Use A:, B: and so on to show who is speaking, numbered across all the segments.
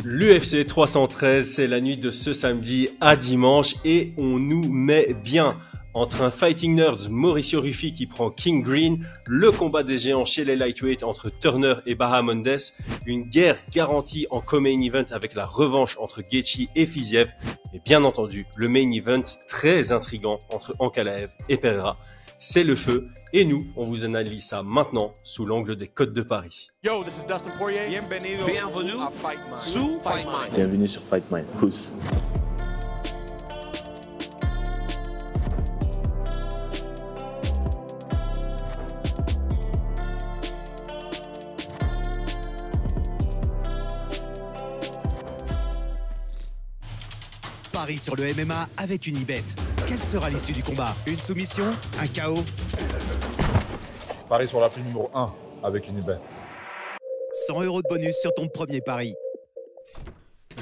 A: L'UFC 313, c'est la nuit de ce samedi à dimanche et on nous met bien. Entre un Fighting Nerds Mauricio Ruffi qui prend King Green, le combat des géants chez les lightweight entre Turner et Bahamondes, une guerre garantie en co-main event avec la revanche entre Gaethje et Fiziev, et bien entendu le main event très intriguant entre Ankalaev et Pereira. C'est le feu et nous, on vous analyse ça maintenant sous l'angle des codes de Paris.
B: Yo, this is Dustin Poirier.
C: Bienvenue
B: à Fight Mind.
C: sous Fight Mind.
D: Bienvenue sur Fight Mind. Pousse.
E: Paris sur le MMA avec Unibet. Quelle sera l'issue du combat? Une soumission? Un KO?
F: Paris sur l'appli numéro 1 avec Unibet.
E: 100 € de bonus sur ton premier pari.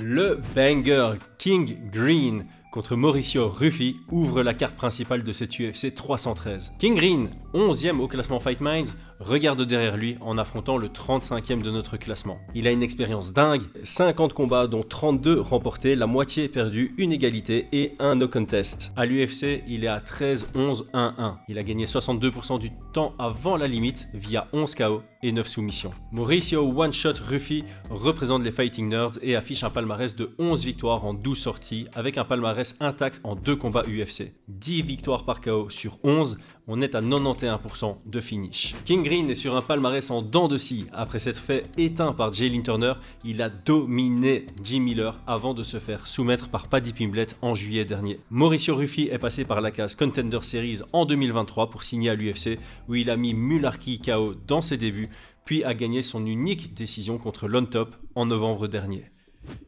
A: Le banger King Green contre Mauricio Ruffi ouvre la carte principale de cette UFC 313. King Green, 11e au classement Fight Minds, regarde derrière lui en affrontant le 35e de notre classement. Il a une expérience dingue, 50 combats dont 32 remportés, la moitié perdue, une égalité et un no contest. À l'UFC, il est à 13-11-1-1. Il a gagné 62% du temps avant la limite via 11 KO et 9 soumissions. Mauricio One Shot Ruffi représente les Fighting Nerds et affiche un palmarès de 11 victoires en 12 sorties avec un palmarès intact en 2 combats UFC. 10 victoires par KO sur 11, on est à 91% de finish. King Green est sur un palmarès en dents de scie. Après s'être fait éteint par Jalin Turner, il a dominé Jim Miller avant de se faire soumettre par Paddy Pimblett en juillet dernier. Mauricio Ruffi est passé par la case Contender Series en 2023 pour signer à l'UFC où il a mis Mullarkey KO dans ses débuts, puis a gagné son unique décision contre Lone Top en novembre dernier.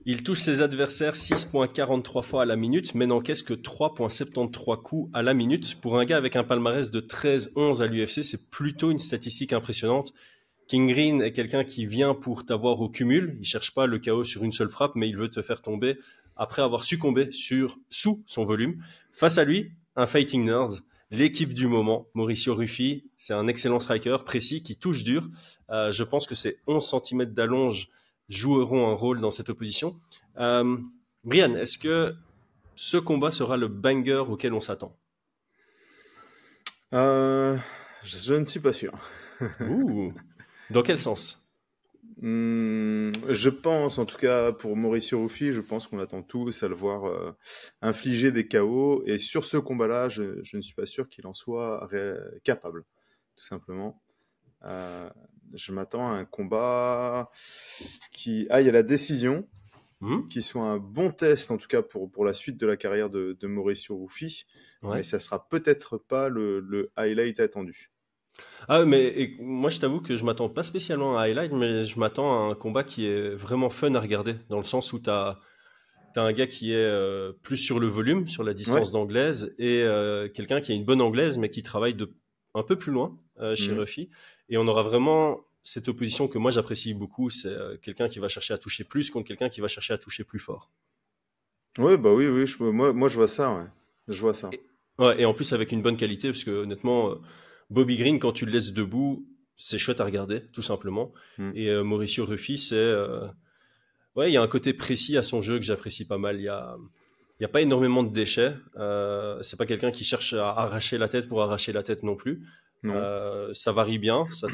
A: Il touche ses adversaires 6,43 fois à la minute, mais n'encaisse que 3,73 coups à la minute. Pour un gars avec un palmarès de 13-11 à l'UFC, c'est plutôt une statistique impressionnante. King Green est quelqu'un qui vient pour t'avoir au cumul. Il cherche pas le KO sur une seule frappe, mais il veut te faire tomber après avoir succombé sous son volume. Face à lui, un Fighting Nerds, l'équipe du moment, Mauricio Ruffi. C'est un excellent striker, précis, qui touche dur. Je pense que ses 11 cm d'allonge joueront un rôle dans cette opposition. Brian, est-ce que ce combat sera le banger auquel on s'attend?
G: Je ne suis pas sûr.
A: Ouh. Dans quel sens?
G: Je pense, en tout cas pour Mauricio Ruffi, je pense qu'on attend tous à le voir infliger des KO. Et sur ce combat-là, je ne suis pas sûr qu'il en soit capable, tout simplement. Je m'attends à un combat qui aille à la décision, qui soit un bon test en tout cas pour la suite de la carrière de Mauricio Ruffi, mais ça sera peut-être pas le highlight attendu.
A: Ah, mais moi je t'avoue que je m'attends pas spécialement à un highlight, mais je m'attends à un combat qui est vraiment fun à regarder, dans le sens où t'as un gars qui est plus sur le volume, sur la distance d'anglaise, et quelqu'un qui a une bonne anglaise, mais qui travaille un peu plus loin chez Ruffi. Et on aura vraiment cette opposition que moi j'apprécie beaucoup, c'est quelqu'un qui va chercher à toucher plus contre quelqu'un qui va chercher à toucher plus fort.
G: Oui, bah oui, moi je vois ça, ouais. Je vois ça.
A: Et en plus avec une bonne qualité, parce que honnêtement, Bobby Green, quand tu le laisses debout, c'est chouette à regarder, tout simplement. Et Mauricio Ruffi, il y a un côté précis à son jeu que j'apprécie pas mal. Il y a pas énormément de déchets. C'est pas quelqu'un qui cherche à arracher la tête pour arracher la tête non plus. Ça varie bien, ça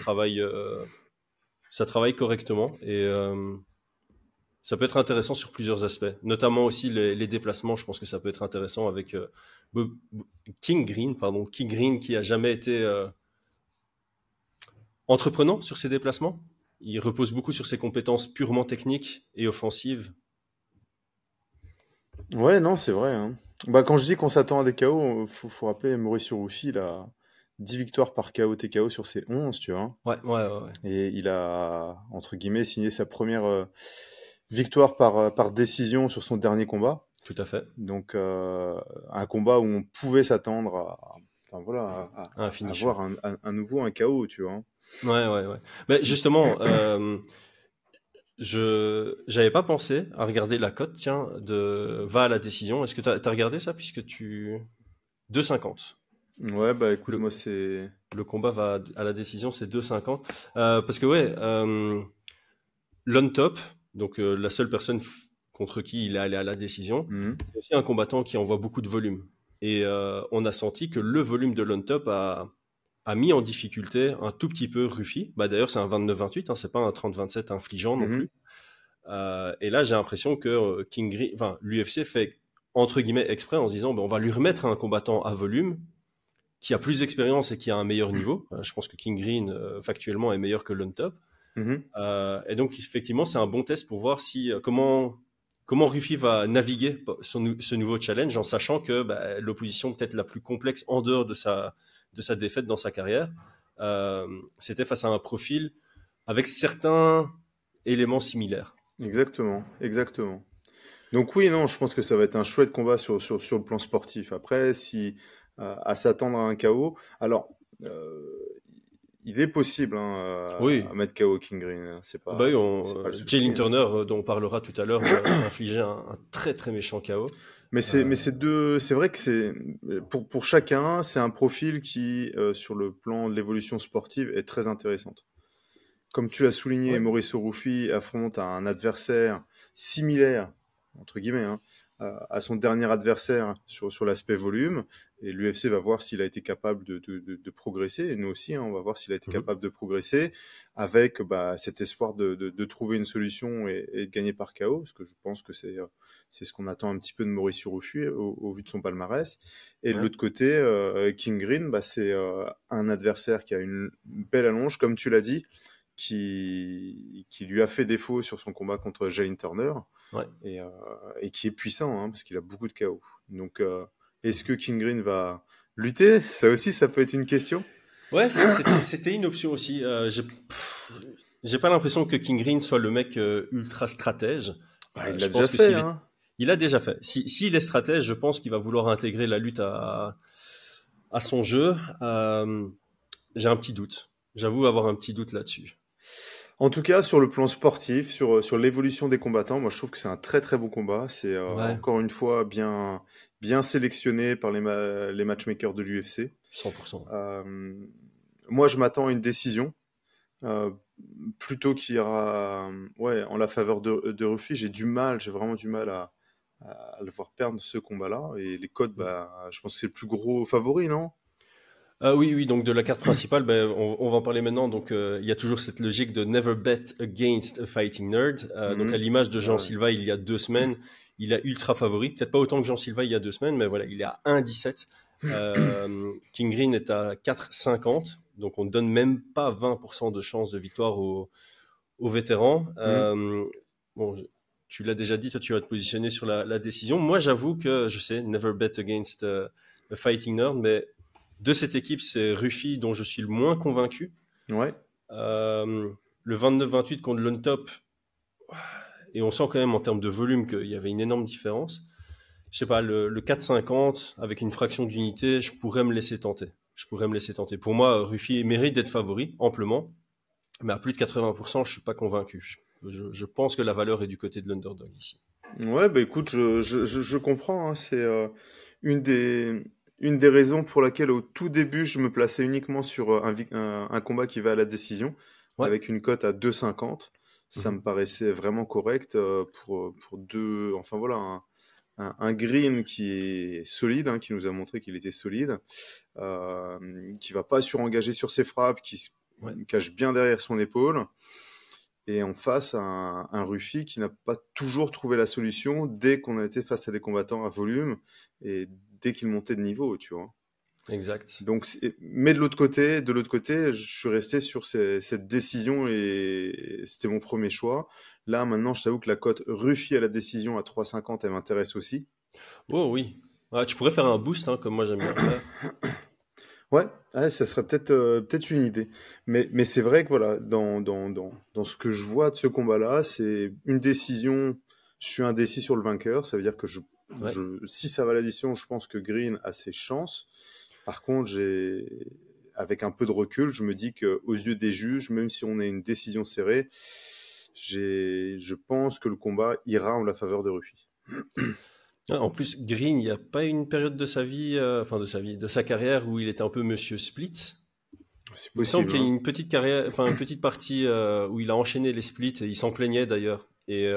A: travaille correctement et ça peut être intéressant sur plusieurs aspects, notamment aussi les déplacements. Je pense que ça peut être intéressant avec King Green qui a jamais été entreprenant sur ses déplacements. Il repose beaucoup sur ses compétences purement techniques et offensives.
G: Ouais, non, c'est vrai. Hein. Bah, quand je dis qu'on s'attend à des KO, faut rappeler Mauricio Ruffi, il a 10 victoires par KO TKO sur ses 11, tu vois.
A: Ouais.
G: Et il a, entre guillemets, signé sa première victoire par décision sur son dernier combat.
A: Tout à fait.
G: Donc, un combat où on pouvait s'attendre à avoir à nouveau un KO, tu vois.
A: Ouais. Mais justement, j'avais pas pensé à regarder la cote, va à la décision. Est-ce que t'as regardé ça, puisque 2,50.
G: Ouais, bah écoute, moi c'est...
A: Le combat va à la décision, c'est 2,50. Parce que Lone Top, donc la seule personne contre qui il est allé à la décision.
G: Mhm.
A: C'est aussi un combattant qui envoie beaucoup de volume. Et on a senti que le volume de l'on-top a mis en difficulté un tout petit peu Rufi. D'ailleurs, c'est un 29-28, hein, c'est pas un 30-27 infligeant non
G: Mhm.
A: plus. Et là, j'ai l'impression que l'UFC fait entre guillemets exprès en se disant on va lui remettre un combattant à volume qui a plus d'expérience et qui a un meilleur niveau. Je pense que King Green, factuellement, est meilleur que l'on-top.
G: Mhm.
A: Et donc, effectivement, c'est un bon test pour voir comment Rufi va naviguer ce nouveau challenge en sachant que l'opposition peut-être la plus complexe en dehors de sa défaite dans sa carrière, c'était face à un profil avec certains éléments similaires.
G: Exactement. Donc oui, non, je pense que ça va être un chouette combat sur le plan sportif. Après, si à s'attendre à un KO, alors il est possible
A: Oui.
G: à mettre KO King Green. C'est pas,
A: Oui,
G: c'est pas le souci,
A: Jalen
G: hein.
A: Turner, dont on parlera tout à l'heure, a infligé un très très méchant KO.
G: Mais c'est vrai que c'est pour chacun, c'est un profil qui sur le plan de l'évolution sportive est très intéressante. Comme tu l'as souligné,
A: Ouais.
G: Maurice Rufi affronte un adversaire similaire, entre guillemets, hein, à son dernier adversaire sur l'aspect volume. Et l'UFC va voir s'il a été capable de progresser. Et nous aussi, hein, on va voir s'il a été capable de progresser avec cet espoir de trouver une solution et de gagner par KO. Parce que je pense que c'est ce qu'on attend un petit peu de Maurice Rufi au vu de son palmarès. Et de l'autre côté, King Green, c'est un adversaire qui a une belle allonge, comme tu l'as dit, qui lui a fait défaut sur son combat contre Jalen Turner, et qui est puissant, hein, parce qu'il a beaucoup de KO. Donc, est-ce que King Green va lutter? Ça aussi, ça peut être une question.
A: Ouais, c'était une option aussi. J'ai pas l'impression que King Green soit le mec ultra stratège.
G: Il l'a déjà fait, hein.
A: Il a déjà fait. S'il est stratège, je pense qu'il va vouloir intégrer la lutte à son jeu. J'ai un petit doute. J'avoue avoir un petit doute là-dessus.
G: En tout cas, sur le plan sportif, sur l'évolution des combattants, moi je trouve que c'est un très très bon combat. C'est encore une fois bien sélectionné par les matchmakers de l'UFC.
A: 100%.
G: Moi je m'attends à une décision, plutôt qu'il y aura en la faveur de Rufi. J'ai vraiment du mal à le voir perdre ce combat-là. Et les codes, je pense que c'est le plus gros favori, non?
A: Oui, donc de la carte principale, on va en parler maintenant. Donc, il y a toujours cette logique de never bet against a fighting nerd. Donc, à l'image de Jean Silva il y a 2 semaines, il a ultra favori. Peut-être pas autant que Jean Silva il y a 2 semaines, mais voilà, il est à 1,17. King Green est à 4,50. Donc, on ne donne même pas 20% de chance de victoire aux vétérans. Bon, tu l'as déjà dit, toi, tu vas te positionner sur la décision. Moi, j'avoue que je sais, never bet against a fighting nerd, mais de cette équipe, c'est Rufi dont je suis le moins convaincu.
G: Ouais.
A: Le 29-28 contre l'on-top, et on sent quand même en termes de volume qu'il y avait une énorme différence. Je sais pas, le 4,50 avec une fraction d'unité, je pourrais me laisser tenter. Pour moi, Rufi mérite d'être favori, amplement, mais à plus de 80%, je suis pas convaincu. Je pense que la valeur est du côté de l'underdog ici.
G: Ouais, écoute, je comprends, hein, c'est une des raisons pour laquelle au tout début je me plaçais uniquement sur un combat qui va à la décision, avec une cote à 2,50. Ça me paraissait vraiment correct pour deux. Enfin voilà, un Green qui est solide, hein, qui nous a montré qu'il était solide, qui va pas surengager sur ses frappes, qui se cache bien derrière son épaule. Et en face, un Rufi qui n'a pas toujours trouvé la solution dès qu'on a été face à des combattants à volume et dès qu'il montait de niveau, tu vois.
A: Exact.
G: Donc, mais de l'autre côté, je suis resté sur cette décision et c'était mon premier choix. Là, maintenant, je t'avoue que la cote Rufi à la décision à 3,50, elle m'intéresse aussi.
A: Oh oui. Tu pourrais faire un boost, hein, comme moi j'aime bien faire.
G: Ouais, ça serait peut-être une idée. Mais c'est vrai que voilà, dans ce que je vois de ce combat-là, c'est une décision. Je suis indécis sur le vainqueur. Ça veut dire que si ça va à l'addition, je pense que Green a ses chances. Par contre, avec un peu de recul, je me dis qu'aux yeux des juges, même si on a une décision serrée, je pense que le combat ira en la faveur de Rufi.
A: En plus, Green, il n'y a pas une période de sa vie, de sa carrière où il était un peu Monsieur Split.
G: C'est possible.
A: Il me semble qu'il y a une petite carrière, une petite partie où il a enchaîné les splits et il s'en plaignait d'ailleurs. Et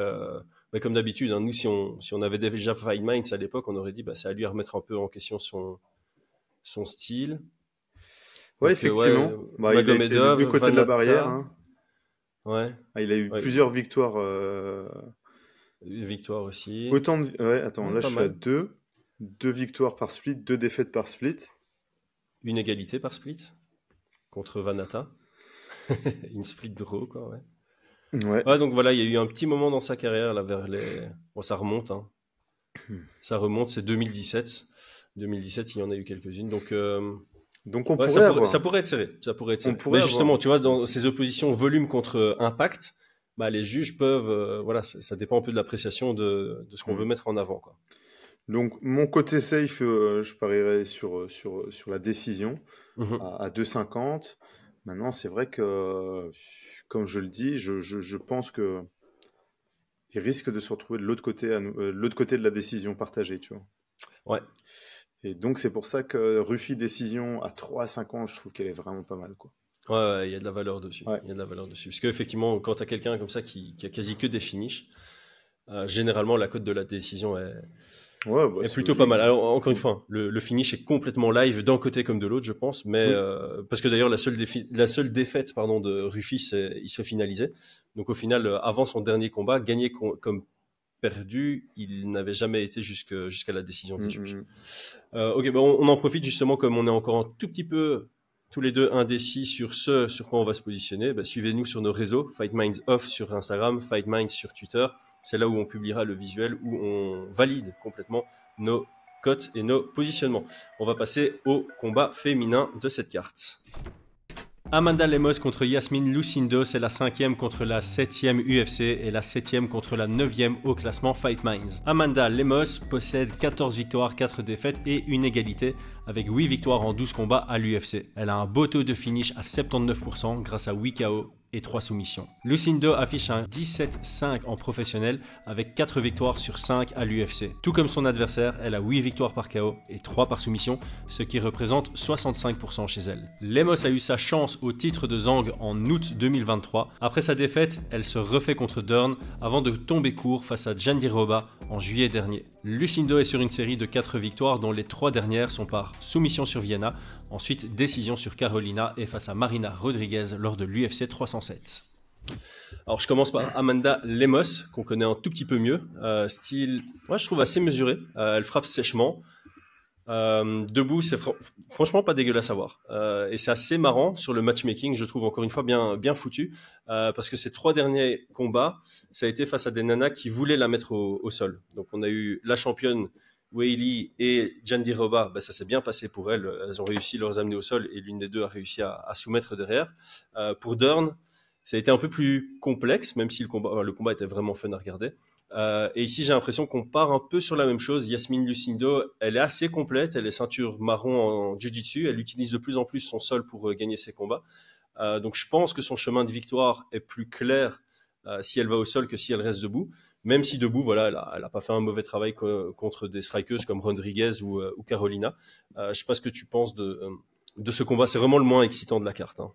A: bah, comme d'habitude, hein, nous, si on avait déjà Fight Minds à l'époque, on aurait dit c'est à lui à remettre un peu en question son style.
G: Ouais,
A: Donc,
G: effectivement. Il a été des
A: Magomedov,
G: deux côtés de la
A: Vanata,
G: barrière. Hein.
A: Ouais,
G: Il a eu
A: ouais.
G: plusieurs victoires.
A: Victoire aussi.
G: Autant de... Ouais, attends, là
A: pas
G: je suis
A: mal.
G: à 2. 2 victoires par split, 2 défaites par split.
A: Une égalité par split contre Vanata. Une split draw, quoi, ouais.
G: Ouais.
A: Donc voilà, il y a eu un petit moment dans sa carrière, là, vers les... Bon, ça remonte, hein. Ça remonte, c'est 2017. 2017, il y en a eu quelques-unes. Donc
G: on
A: ouais,
G: pourrait avoir.
A: ça pourrait être serré. Ça pourrait être serré.
G: On pourrait
A: Mais justement,
G: avoir.
A: tu vois, dans ces oppositions volume contre impact, les juges peuvent... voilà, ça dépend un peu de l'appréciation de ce qu'on veut mettre en avant, quoi.
G: Donc, mon côté safe, je parierais sur la décision à 2,50. Maintenant, c'est vrai que, comme je le dis, je pense que il risque de se retrouver de l'autre côté, l'autre côté de la décision partagée, tu vois.
A: Ouais.
G: Et donc, c'est pour ça que Ruffy décision à 3,50, je trouve qu'elle est vraiment pas mal, quoi.
A: Ouais, il y a de la valeur dessus.
G: Ouais.
A: Il y a de la valeur dessus. Parce qu'effectivement, quand tu as quelqu'un comme ça qui a quasi que des finishes, généralement, la cote de la décision est plutôt pas mal. Alors, encore une fois, le finish est complètement live d'un côté comme de l'autre, je pense. Mais parce que d'ailleurs, la seule défaite de Ruffy, il se finalisait. Donc au final, avant son dernier combat, gagné comme perdu, il n'avait jamais été jusqu'à la décision des juges. Ok, on en profite justement, comme on est encore un tout petit peu tous les deux indécis sur ce sur quoi on va se positionner. Suivez-nous sur nos réseaux, Fight Minds Off sur Instagram, Fight Minds sur Twitter. C'est là où on publiera le visuel, où on valide complètement nos cotes et nos positionnements. On va passer au combat féminin de cette carte. Amanda Lemos contre Yasmine Lucindo, c'est la 5e contre la 7e UFC et la 7e contre la 9e au classement Fight Minds. Amanda Lemos possède 14 victoires, 4 défaites et une égalité avec 8 victoires en 12 combats à l'UFC. Elle a un beau taux de finish à 79% grâce à 8 KO et 3 soumissions. Lucindo affiche un 17-5 en professionnel avec 4 victoires sur 5 à l'UFC. Tout comme son adversaire, elle a 8 victoires par KO et 3 par soumission, ce qui représente 65% chez elle. Lemos a eu sa chance au titre de Zhang en août 2023. Après sa défaite, elle se refait contre Dern avant de tomber court face à Jandiroba en juillet dernier. Lucindo est sur une série de 4 victoires dont les 3 dernières sont par soumission sur Viana, ensuite décision sur Carolina et face à Marina Rodriguez lors de l'UFC 307. Alors je commence par Amanda Lemos, qu'on connaît un tout petit peu mieux. Style, moi je trouve assez mesuré. Elle frappe sèchement. Debout, c'est franchement pas dégueulasse à voir. Et c'est assez marrant sur le matchmaking, je trouve encore une fois bien foutu. Parce que ces 3 derniers combats, ça a été face à des nanas qui voulaient la mettre au sol. Donc on a eu la championne Weili et Jandiroba, ça s'est bien passé pour elles. Elles ont réussi à les amener au sol et l'une des deux a réussi à soumettre derrière. Pour Dern, ça a été un peu plus complexe, même si le combat était vraiment fun à regarder. Et ici, j'ai l'impression qu'on part un peu sur la même chose. Yasmine Lucindo, elle est assez complète. Elle est ceinture marron en jiu-jitsu. Elle utilise de plus en plus son sol pour gagner ses combats. Donc, je pense que son chemin de victoire est plus clair si elle va au sol que si elle reste debout. Même si debout, voilà, elle a pas fait un mauvais travail contre des strikers comme Rodriguez ou Carolina. Je sais pas ce que tu penses de ce combat. C'est vraiment le moins excitant de la carte, hein.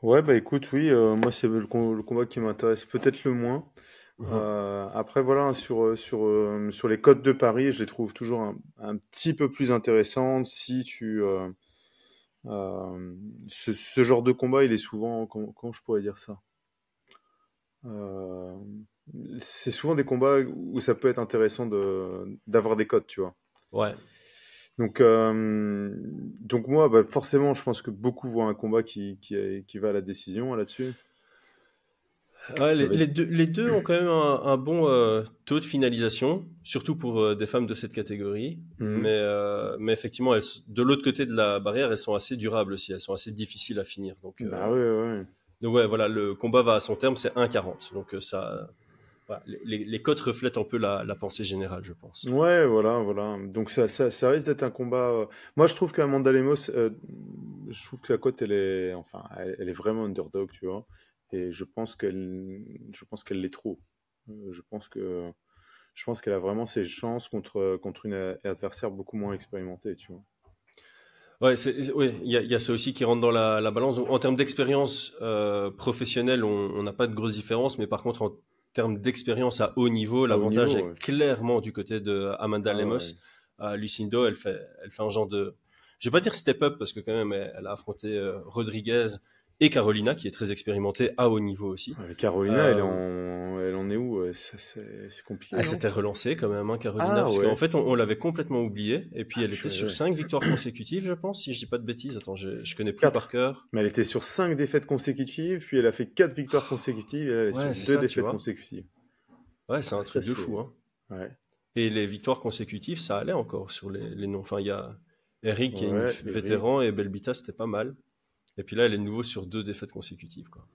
G: Ouais, écoute, oui, moi c'est le combat qui m'intéresse peut-être le moins. Après, voilà, sur les cotes de Paris, je les trouve toujours un petit peu plus intéressantes. Si tu ce genre de combat, il est souvent, comment je pourrais dire ça, c'est souvent des combats où ça peut être intéressant d'avoir des cotes, tu vois.
A: Ouais.
G: Donc moi, forcément, je pense que beaucoup voient un combat qui va à la décision là-dessus.
A: Ouais, les deux ont quand même un bon taux de finalisation, surtout pour des femmes de cette catégorie. Mais effectivement, de l'autre côté de la barrière, elles sont assez durables aussi. Elles sont assez difficiles à finir. Donc,
G: ouais.
A: Donc ouais, voilà, le combat va à son terme, c'est 1,40. Donc ça, voilà, les cotes reflètent un peu la pensée générale, je pense.
G: Ouais, voilà. Donc ça risque d'être un combat. Moi, je trouve qu'Amanda Lemos, je trouve que sa cote, elle est vraiment underdog, tu vois. Et je pense qu'elle l'est trop. Je pense qu'elle a vraiment ses chances contre une adversaire beaucoup moins expérimentée, tu vois.
A: Ouais, il y a ça aussi qui rentre dans la balance. Donc, en termes d'expérience professionnelle, on n'a pas de grosse différence, mais par contre, termes d'expérience à haut niveau, l'avantage
G: niveau,
A: est
G: ouais.
A: clairement du côté de Amanda Lemos. Lucindo, elle fait un genre de... Je vais pas dire step up parce que quand même elle a affronté Rodriguez et Carolina qui est très expérimentée à haut niveau aussi.
G: Ouais, Carolina, elle en est où? C'est compliqué.
A: Elle
G: non
A: s'était relancée quand même, hein, Carolina,
G: Ah,
A: parce
G: ouais.
A: qu'en fait on l'avait complètement oubliée et puis elle
G: je-
A: était sur
G: ouais.
A: 5 victoires consécutives, je pense, si je dis pas de bêtises. Attends, je connais plus
G: 4.
A: par cœur.
G: Mais elle était sur 5 défaites consécutives, puis elle a fait 4 victoires consécutives, et là, elle est
A: Ouais,
G: sur
A: c'est
G: 2
A: ça, tu
G: défaites
A: vois.
G: consécutives.
A: Ouais, c'est un truc de
G: c'est-
A: fou. Hein.
G: Ouais.
A: Et les victoires consécutives, ça allait encore sur les noms. Enfin, il y a Eric qui est
G: Ouais,
A: une vétéran et Belbita, c'était pas mal. Et puis là, elle est de nouveau sur 2 défaites consécutives. Quoi.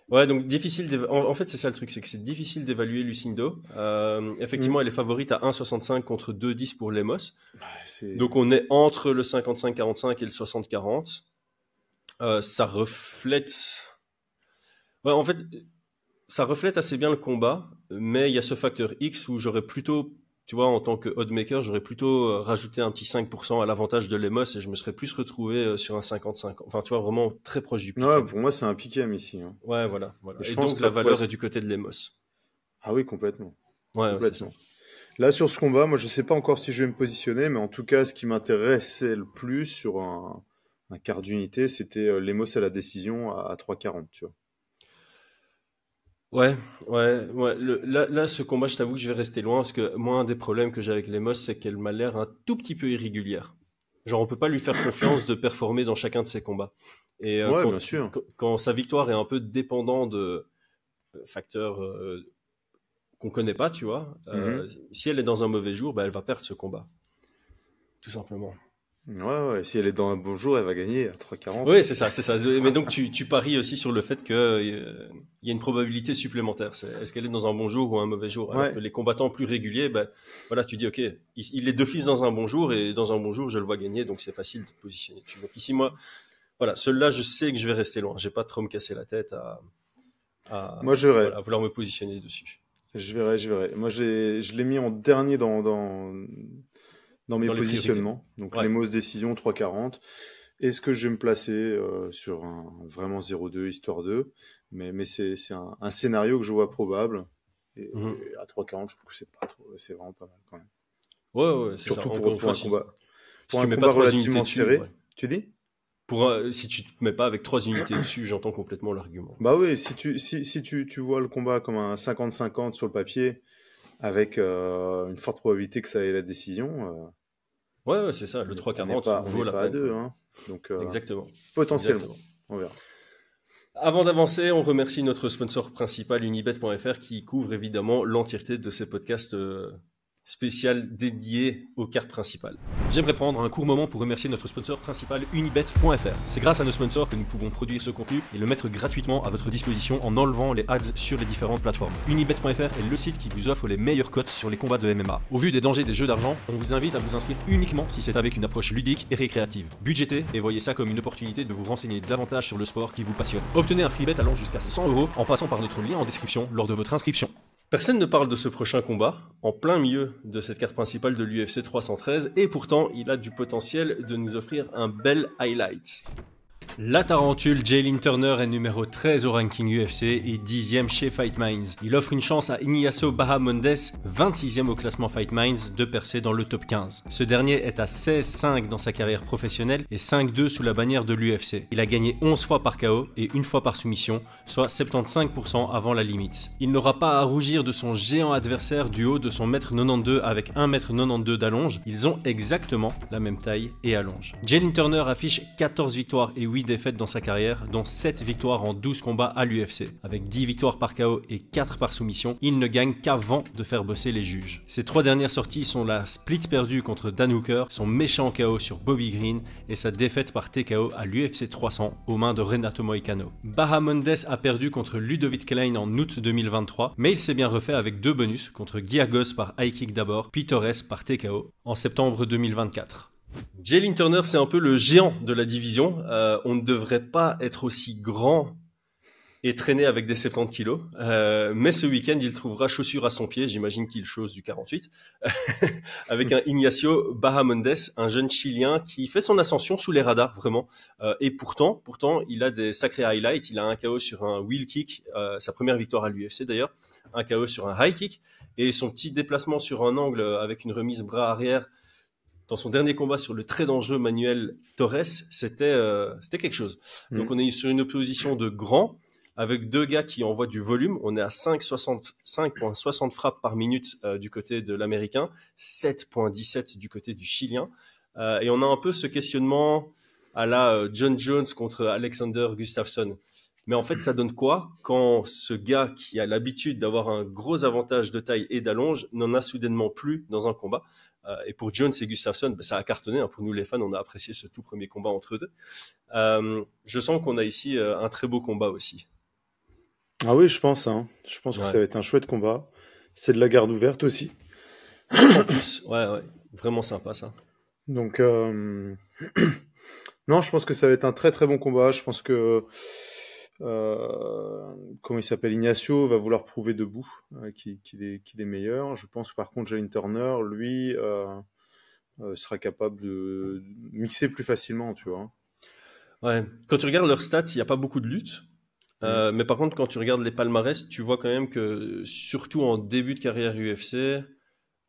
A: Ouais, donc difficile. En fait, c'est ça le truc, c'est que c'est difficile d'évaluer Lucindo. Effectivement, elle est favorite à 1,65 contre 2,10 pour Lemos. Donc on est entre le 55-45 et le 60-40. Ça reflète... Ouais, en fait, ça reflète assez bien le combat, mais il y a ce facteur X où j'aurais plutôt, tu vois, en tant que oddmaker, j'aurais plutôt rajouté un petit 5% à l'avantage de Lemos et je me serais plus retrouvé sur un 55. Enfin, tu vois, vraiment très proche du piquem.
G: Ouais, pour moi, c'est un piquem ici. Hein.
A: Ouais, voilà.
G: Je
A: Et
G: pense
A: donc
G: que
A: la
G: ça
A: valeur
G: pourrait-
A: est du côté de Lemos.
G: Ah oui, complètement.
A: Ouais, c'est
G: Complètement.
A: ça.
G: Là, sur ce combat, moi, je sais pas encore si je vais me positionner, mais en tout cas, ce qui m'intéressait le plus sur un quart d'unité, c'était Lemos à la décision à 3,40, tu vois.
A: Ouais. Là, ce combat, je t'avoue que je vais rester loin parce que moi, un des problèmes que j'ai avec Lemos, c'est qu'elle m'a l'air un tout petit peu irrégulière. Genre, on peut pas lui faire confiance de performer dans chacun de ses combats. Et
G: Ouais, bien sûr.
A: Quand sa victoire est un peu dépendante de facteurs qu'on connaît pas, tu vois, si elle est dans un mauvais jour, bah, elle va perdre ce combat. Tout simplement.
G: Ouais, si elle est dans un bon jour, elle va gagner à 3,40.
A: Oui, c'est ça. Mais donc, tu paries aussi sur le fait qu'il y a une probabilité supplémentaire. Est-ce qu'elle est dans un bon jour ou un mauvais jour? Alors que les combattants plus réguliers, ben, voilà, tu dis, OK, il est d'office dans un bon jour, et dans un bon jour, je le vois gagner, donc c'est facile de te positionner dessus. Donc ici, moi, voilà, celui-là, je sais que je vais rester loin. J'ai pas trop me casser la tête à
G: Moi, je verrai.
A: vouloir me positionner dessus.
G: Je verrai. Moi, je l'ai mis en dernier dans mes positionnements. Donc, Lemos décision 3,40. Est-ce que je vais me placer sur un vraiment 0,2 histoire 2? Mais c'est un scénario que je vois probable. Et à 3,40, je trouve que c'est vraiment pas mal quand même.
A: Ouais, c'est
G: surtout
A: ça.
G: pour un combat. Pour un combat relativement serré. Tu dis?
A: Si tu te mets pas avec 3 unités dessus, j'entends complètement l'argument.
G: Bah oui, si tu vois le combat comme un 50-50 sur le papier, avec une forte probabilité que ça ait la décision.
A: Ouais, c'est ça. Le 3,40 vaut la peine.
G: À 2, hein. Donc,
A: exactement.
G: Potentiellement.
A: Exactement.
G: On verra.
A: Avant d'avancer, on remercie notre sponsor principal, Unibet.fr, qui couvre évidemment l'entièreté de ces podcasts spécial dédié aux cartes principales. J'aimerais prendre un court moment pour remercier notre sponsor principal Unibet.fr. C'est grâce à nos sponsors que nous pouvons produire ce contenu et le mettre gratuitement à votre disposition en enlevant les ads sur les différentes plateformes. Unibet.fr est le site qui vous offre les meilleures cotes sur les combats de MMA. Au vu des dangers des jeux d'argent, on vous invite à vous inscrire uniquement si c'est avec une approche ludique et récréative. Budgétez et voyez ça comme une opportunité de vous renseigner davantage sur le sport qui vous passionne. Obtenez un freebet allant jusqu'à 100 € en passant par notre lien en description lors de votre inscription. Personne ne parle de ce prochain combat, en plein milieu de cette carte principale de l'UFC 313, et pourtant il a du potentiel de nous offrir un bel highlight. La tarentule Jalin Turner est numéro 13 au ranking UFC et 10e chez Fight Minds. Il offre une chance à Ignacio Bahamondes, 26e au classement Fight Minds, de percer dans le top 15. Ce dernier est à 16-5 dans sa carrière professionnelle et 5-2 sous la bannière de l'UFC. Il a gagné 11 fois par KO et une fois par soumission, soit 75% avant la limite. Il n'aura pas à rougir de son géant adversaire du haut de son 1m92 avec 1m92 d'allonge. Ils ont exactement la même taille et allonge. Jalin Turner affiche 14 victoires et 8 défaites dans sa carrière, dont 7 victoires en 12 combats à l'UFC. Avec 10 victoires par KO et 4 par soumission, il ne gagne qu'avant de faire bosser les juges. Ses 3 dernières sorties sont la split perdue contre Dan Hooker, son méchant KO sur Bobby Green et sa défaite par TKO à l'UFC 300 aux mains de Renato Moicano. Bahamondes a perdu contre Ludovic Klein en août 2023, mais il s'est bien refait avec 2 bonus contre Giagos par high kick d'abord, puis Torres par TKO en septembre 2024. Jalin Turner, c'est un peu le géant de la division. On ne devrait pas être aussi grand et traîner avec des 70 kilos. Mais ce week-end, il trouvera chaussure à son pied, j'imagine qu'il chose du 48, avec un Ignacio Bahamondes, un jeune Chilien qui fait son ascension sous les radars, vraiment. Et pourtant, il a des sacrés highlights. Il a un KO sur un wheel kick, sa première victoire à l'UFC d'ailleurs, un KO sur un high kick, et son petit déplacement sur un angle avec une remise bras arrière dans son dernier combat sur le très dangereux Manuel Torres, c'était quelque chose. Donc on est sur une opposition de grands, avec deux gars qui envoient du volume. On est à 5,60 frappes par minute du côté de l'Américain, 7,17 du côté du Chilien. Et on a un peu ce questionnement à la John Jones contre Alexander Gustafsson. Mais en fait, ça donne quoi quand ce gars qui a l'habitude d'avoir un gros avantage de taille et d'allonge n'en a soudainement plus dans un combat? Et pour Jones et Gustafsson, ça a cartonné. Pour nous les fans, on a apprécié ce tout premier combat entre eux deux. Je sens qu'on a ici un très beau combat aussi.
G: Ah oui, je pense. Je pense que ça va être un chouette combat. C'est de la garde ouverte aussi.
A: En plus, ouais, vraiment sympa ça.
G: Donc, non, je pense que ça va être un très très bon combat. Je pense que comment il s'appelle, Ignacio va vouloir prouver debout qu'il est meilleur. Je pense par contre Jalen Turner, lui, sera capable de mixer plus facilement, tu vois.
A: Ouais. Quand tu regardes leurs stats, il n'y a pas beaucoup de luttes. Mais par contre, quand tu regardes les palmarès, tu vois quand même que, surtout en début de carrière UFC,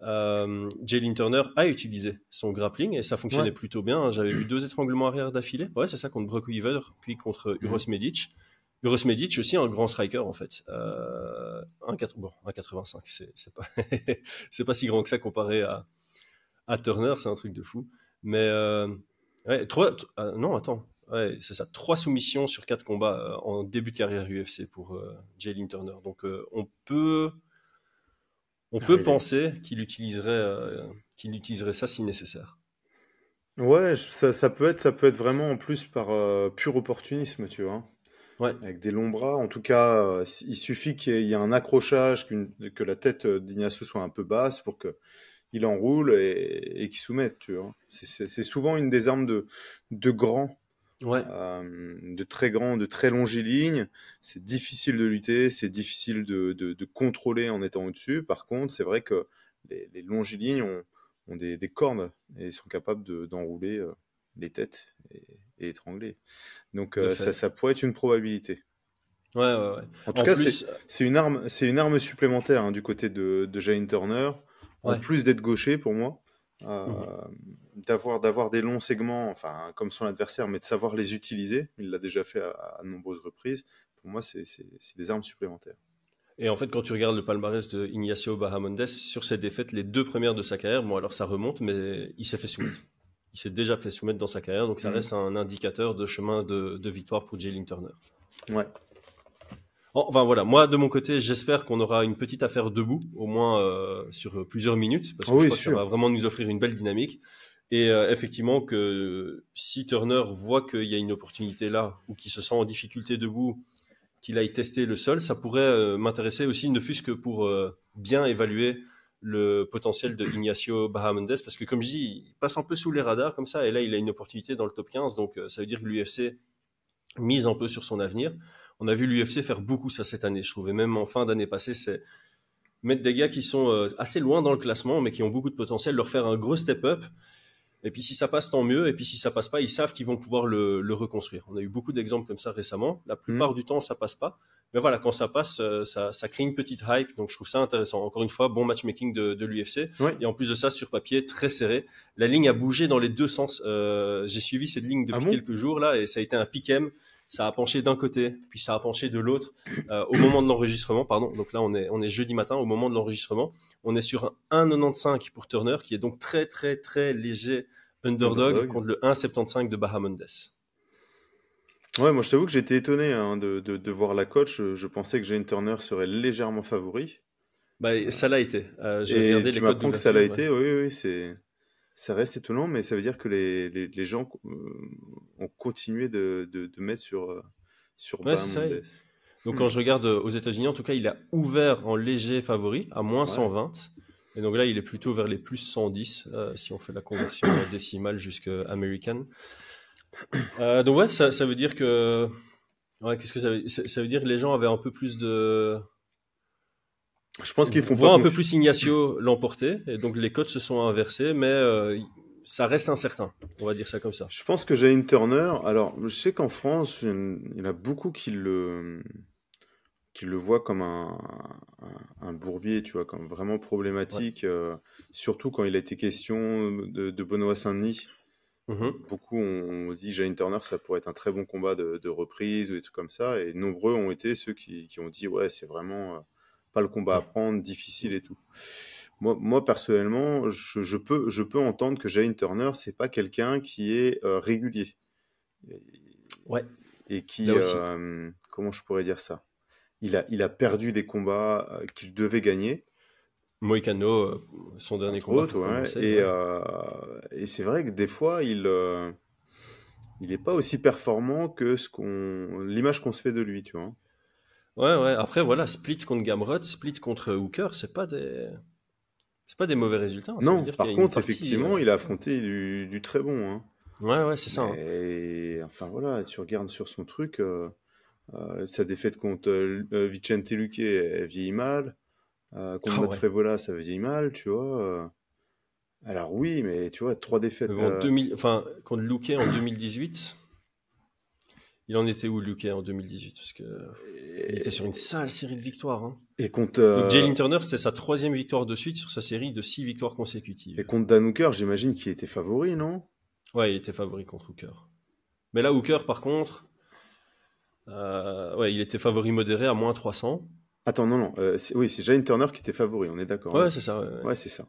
A: Jalen Turner a utilisé son grappling et ça fonctionnait plutôt bien. J'avais vu 2 étranglements arrière d'affilée. Ouais, c'est ça, contre Brock Weaver, puis contre Uros Medic. Uros Medic aussi, un grand striker en fait. 1,85, c'est pas, c'est pas si grand que ça comparé à Turner, c'est un truc de fou. Mais ouais, non, attends. Ouais, c'est ça. 3 soumissions sur 4 combats en début de carrière UFC pour Jalen Turner. Donc on peut penser qu'il utiliserait ça si nécessaire.
G: Ouais, ça peut être vraiment en plus par pur opportunisme, tu vois.
A: Ouais.
G: Avec des longs bras. En tout cas, il suffit qu'il y ait un accrochage, que la tête d'Ignacio soit un peu basse pour qu'il enroule et qu'il soumette, tu vois. C'est souvent une des armes de grands.
A: Ouais.
G: De très grands, de très longilignes. C'est difficile de lutter, c'est difficile de contrôler en étant au-dessus. Par contre, c'est vrai que les longilignes ont des cornes et ils sont capables d'enrouler les têtes et étrangler. Donc ça pourrait être une probabilité.
A: Ouais.
G: En tout cas, c'est une arme supplémentaire du côté de Jalen Turner. En plus d'être gaucher pour moi. D'avoir des longs segments, enfin comme son adversaire, mais de savoir les utiliser. Il l'a déjà fait à de nombreuses reprises. Pour moi, c'est des armes supplémentaires.
A: Et en fait, quand tu regardes le palmarès de Ignacio Bahamondes, sur ses défaites, les 2 premières de sa carrière, bon alors ça remonte, mais il s'est fait soumettre. Il s'est déjà fait soumettre dans sa carrière, donc ça reste un indicateur de chemin de victoire pour Jalen Turner.
G: Ouais.
A: Enfin voilà, moi de mon côté, j'espère qu'on aura une petite affaire debout, au moins sur plusieurs minutes, parce que je crois que ça va vraiment nous offrir une belle dynamique. Et effectivement, que si Turner voit qu'il y a une opportunité là, ou qu'il se sent en difficulté debout, qu'il aille tester le sol, ça pourrait m'intéresser aussi, ne fût-ce que pour bien évaluer le potentiel de Ignacio Bahamondes, parce que comme je dis, il passe un peu sous les radars comme ça, et là il a une opportunité dans le top 15, donc ça veut dire que l'UFC mise un peu sur son avenir. On a vu l'UFC faire beaucoup ça cette année, je trouve, et même en fin d'année passée, c'est mettre des gars qui sont assez loin dans le classement, mais qui ont beaucoup de potentiel, leur faire un gros step-up, et puis si ça passe, tant mieux, et puis si ça passe pas, ils savent qu'ils vont pouvoir le reconstruire. On a eu beaucoup d'exemples comme ça récemment, la plupart du temps ça passe pas, mais voilà, quand ça passe, ça crée une petite hype, donc je trouve ça intéressant. Encore une fois, bon matchmaking de l'UFC, et en plus de ça, sur papier, très serré. La ligne a bougé dans les 2 sens. J'ai suivi cette ligne depuis quelques jours là, et ça a été un pick-em. Ça a penché d'un côté, puis ça a penché de l'autre au moment de l'enregistrement, pardon. Donc là, on est jeudi matin, au moment de l'enregistrement. On est sur un 1,95 pour Turner, qui est donc très, très, très léger underdog contre le 1,75 de Bahamondes.
G: Ouais, moi je t'avoue que j'étais étonné de voir la coach. Je pensais que Jalen Turner serait légèrement favori.
A: Bah, ça l'a été.
G: J'ai regardé les codes que ça l'a été, oui, ça reste étonnant, mais ça veut dire que les gens ont continué de mettre sur Bahamondes.
A: Donc quand je regarde aux États-Unis, en tout cas, il a ouvert en léger favori à moins 120. Et donc là, il est plutôt vers les plus 110 si on fait la conversion décimale jusqu'à American. Donc ouais, ça veut dire que Ouais, qu'est-ce que ça veut dire que les gens avaient un peu plus de...
G: Je pense qu'ils font
A: voient
G: pas
A: un peu plus Ignacio l'emporter, et donc les cotes se sont inversées, mais ça reste incertain, on va dire ça comme ça.
G: Je pense que Jalen Turner, alors je sais qu'en France, il y en a beaucoup qui le voient comme un bourbier, tu vois, comme vraiment problématique, surtout quand il a été question de Benoît Saint-Denis.
A: Mhm.
G: Beaucoup ont dit Jalen Turner, ça pourrait être un très bon combat de reprise ou des trucs comme ça, et nombreux ont été ceux qui ont dit ouais, c'est vraiment pas le combat à prendre, difficile et tout. Moi personnellement, je peux entendre que Jalen Turner, c'est pas quelqu'un qui est régulier.
A: Ouais.
G: Et qui,
A: Là aussi.
G: comment je pourrais dire ça? Il a perdu des combats qu'il devait gagner.
A: Moïcano, son dernier combat.
G: Autres, ouais. Et c'est vrai que des fois, il est pas aussi performant que l'image qu'on se fait de lui, tu vois.
A: Ouais. Après, voilà, split contre Gamrot, split contre Hooker, c'est pas des mauvais résultats. Ça
G: Non,
A: veut dire
G: par
A: qu'il y a une
G: contre,
A: partie,
G: effectivement, il a affronté du très bon, hein.
A: Ouais, c'est ça. Hein.
G: Et enfin voilà, tu regardes sur son truc, sa défaite contre Vicente Luque, elle vieillit mal. Contre Matt Frevola, ça vieillit mal, tu vois. Alors oui, mais tu vois, 3 défaites.
A: Contre Luque en 2018, il en était où Luque en 2018? Parce que il était sur une sale série de victoires. Hein.
G: Et contre
A: Donc Jalen Turner, c'était sa 3e victoire de suite sur sa série de 6 victoires consécutives.
G: Et contre Dan Hooker, j'imagine qu'il était favori, non?
A: Ouais, il était favori contre Hooker. Mais là, Hooker, par contre, il était favori modéré à moins 300.
G: Attends, non. C'est Jalen Turner qui était favori, on est d'accord.
A: Ouais,
G: hein.
A: c'est ça.
G: Ouais, c'est ça.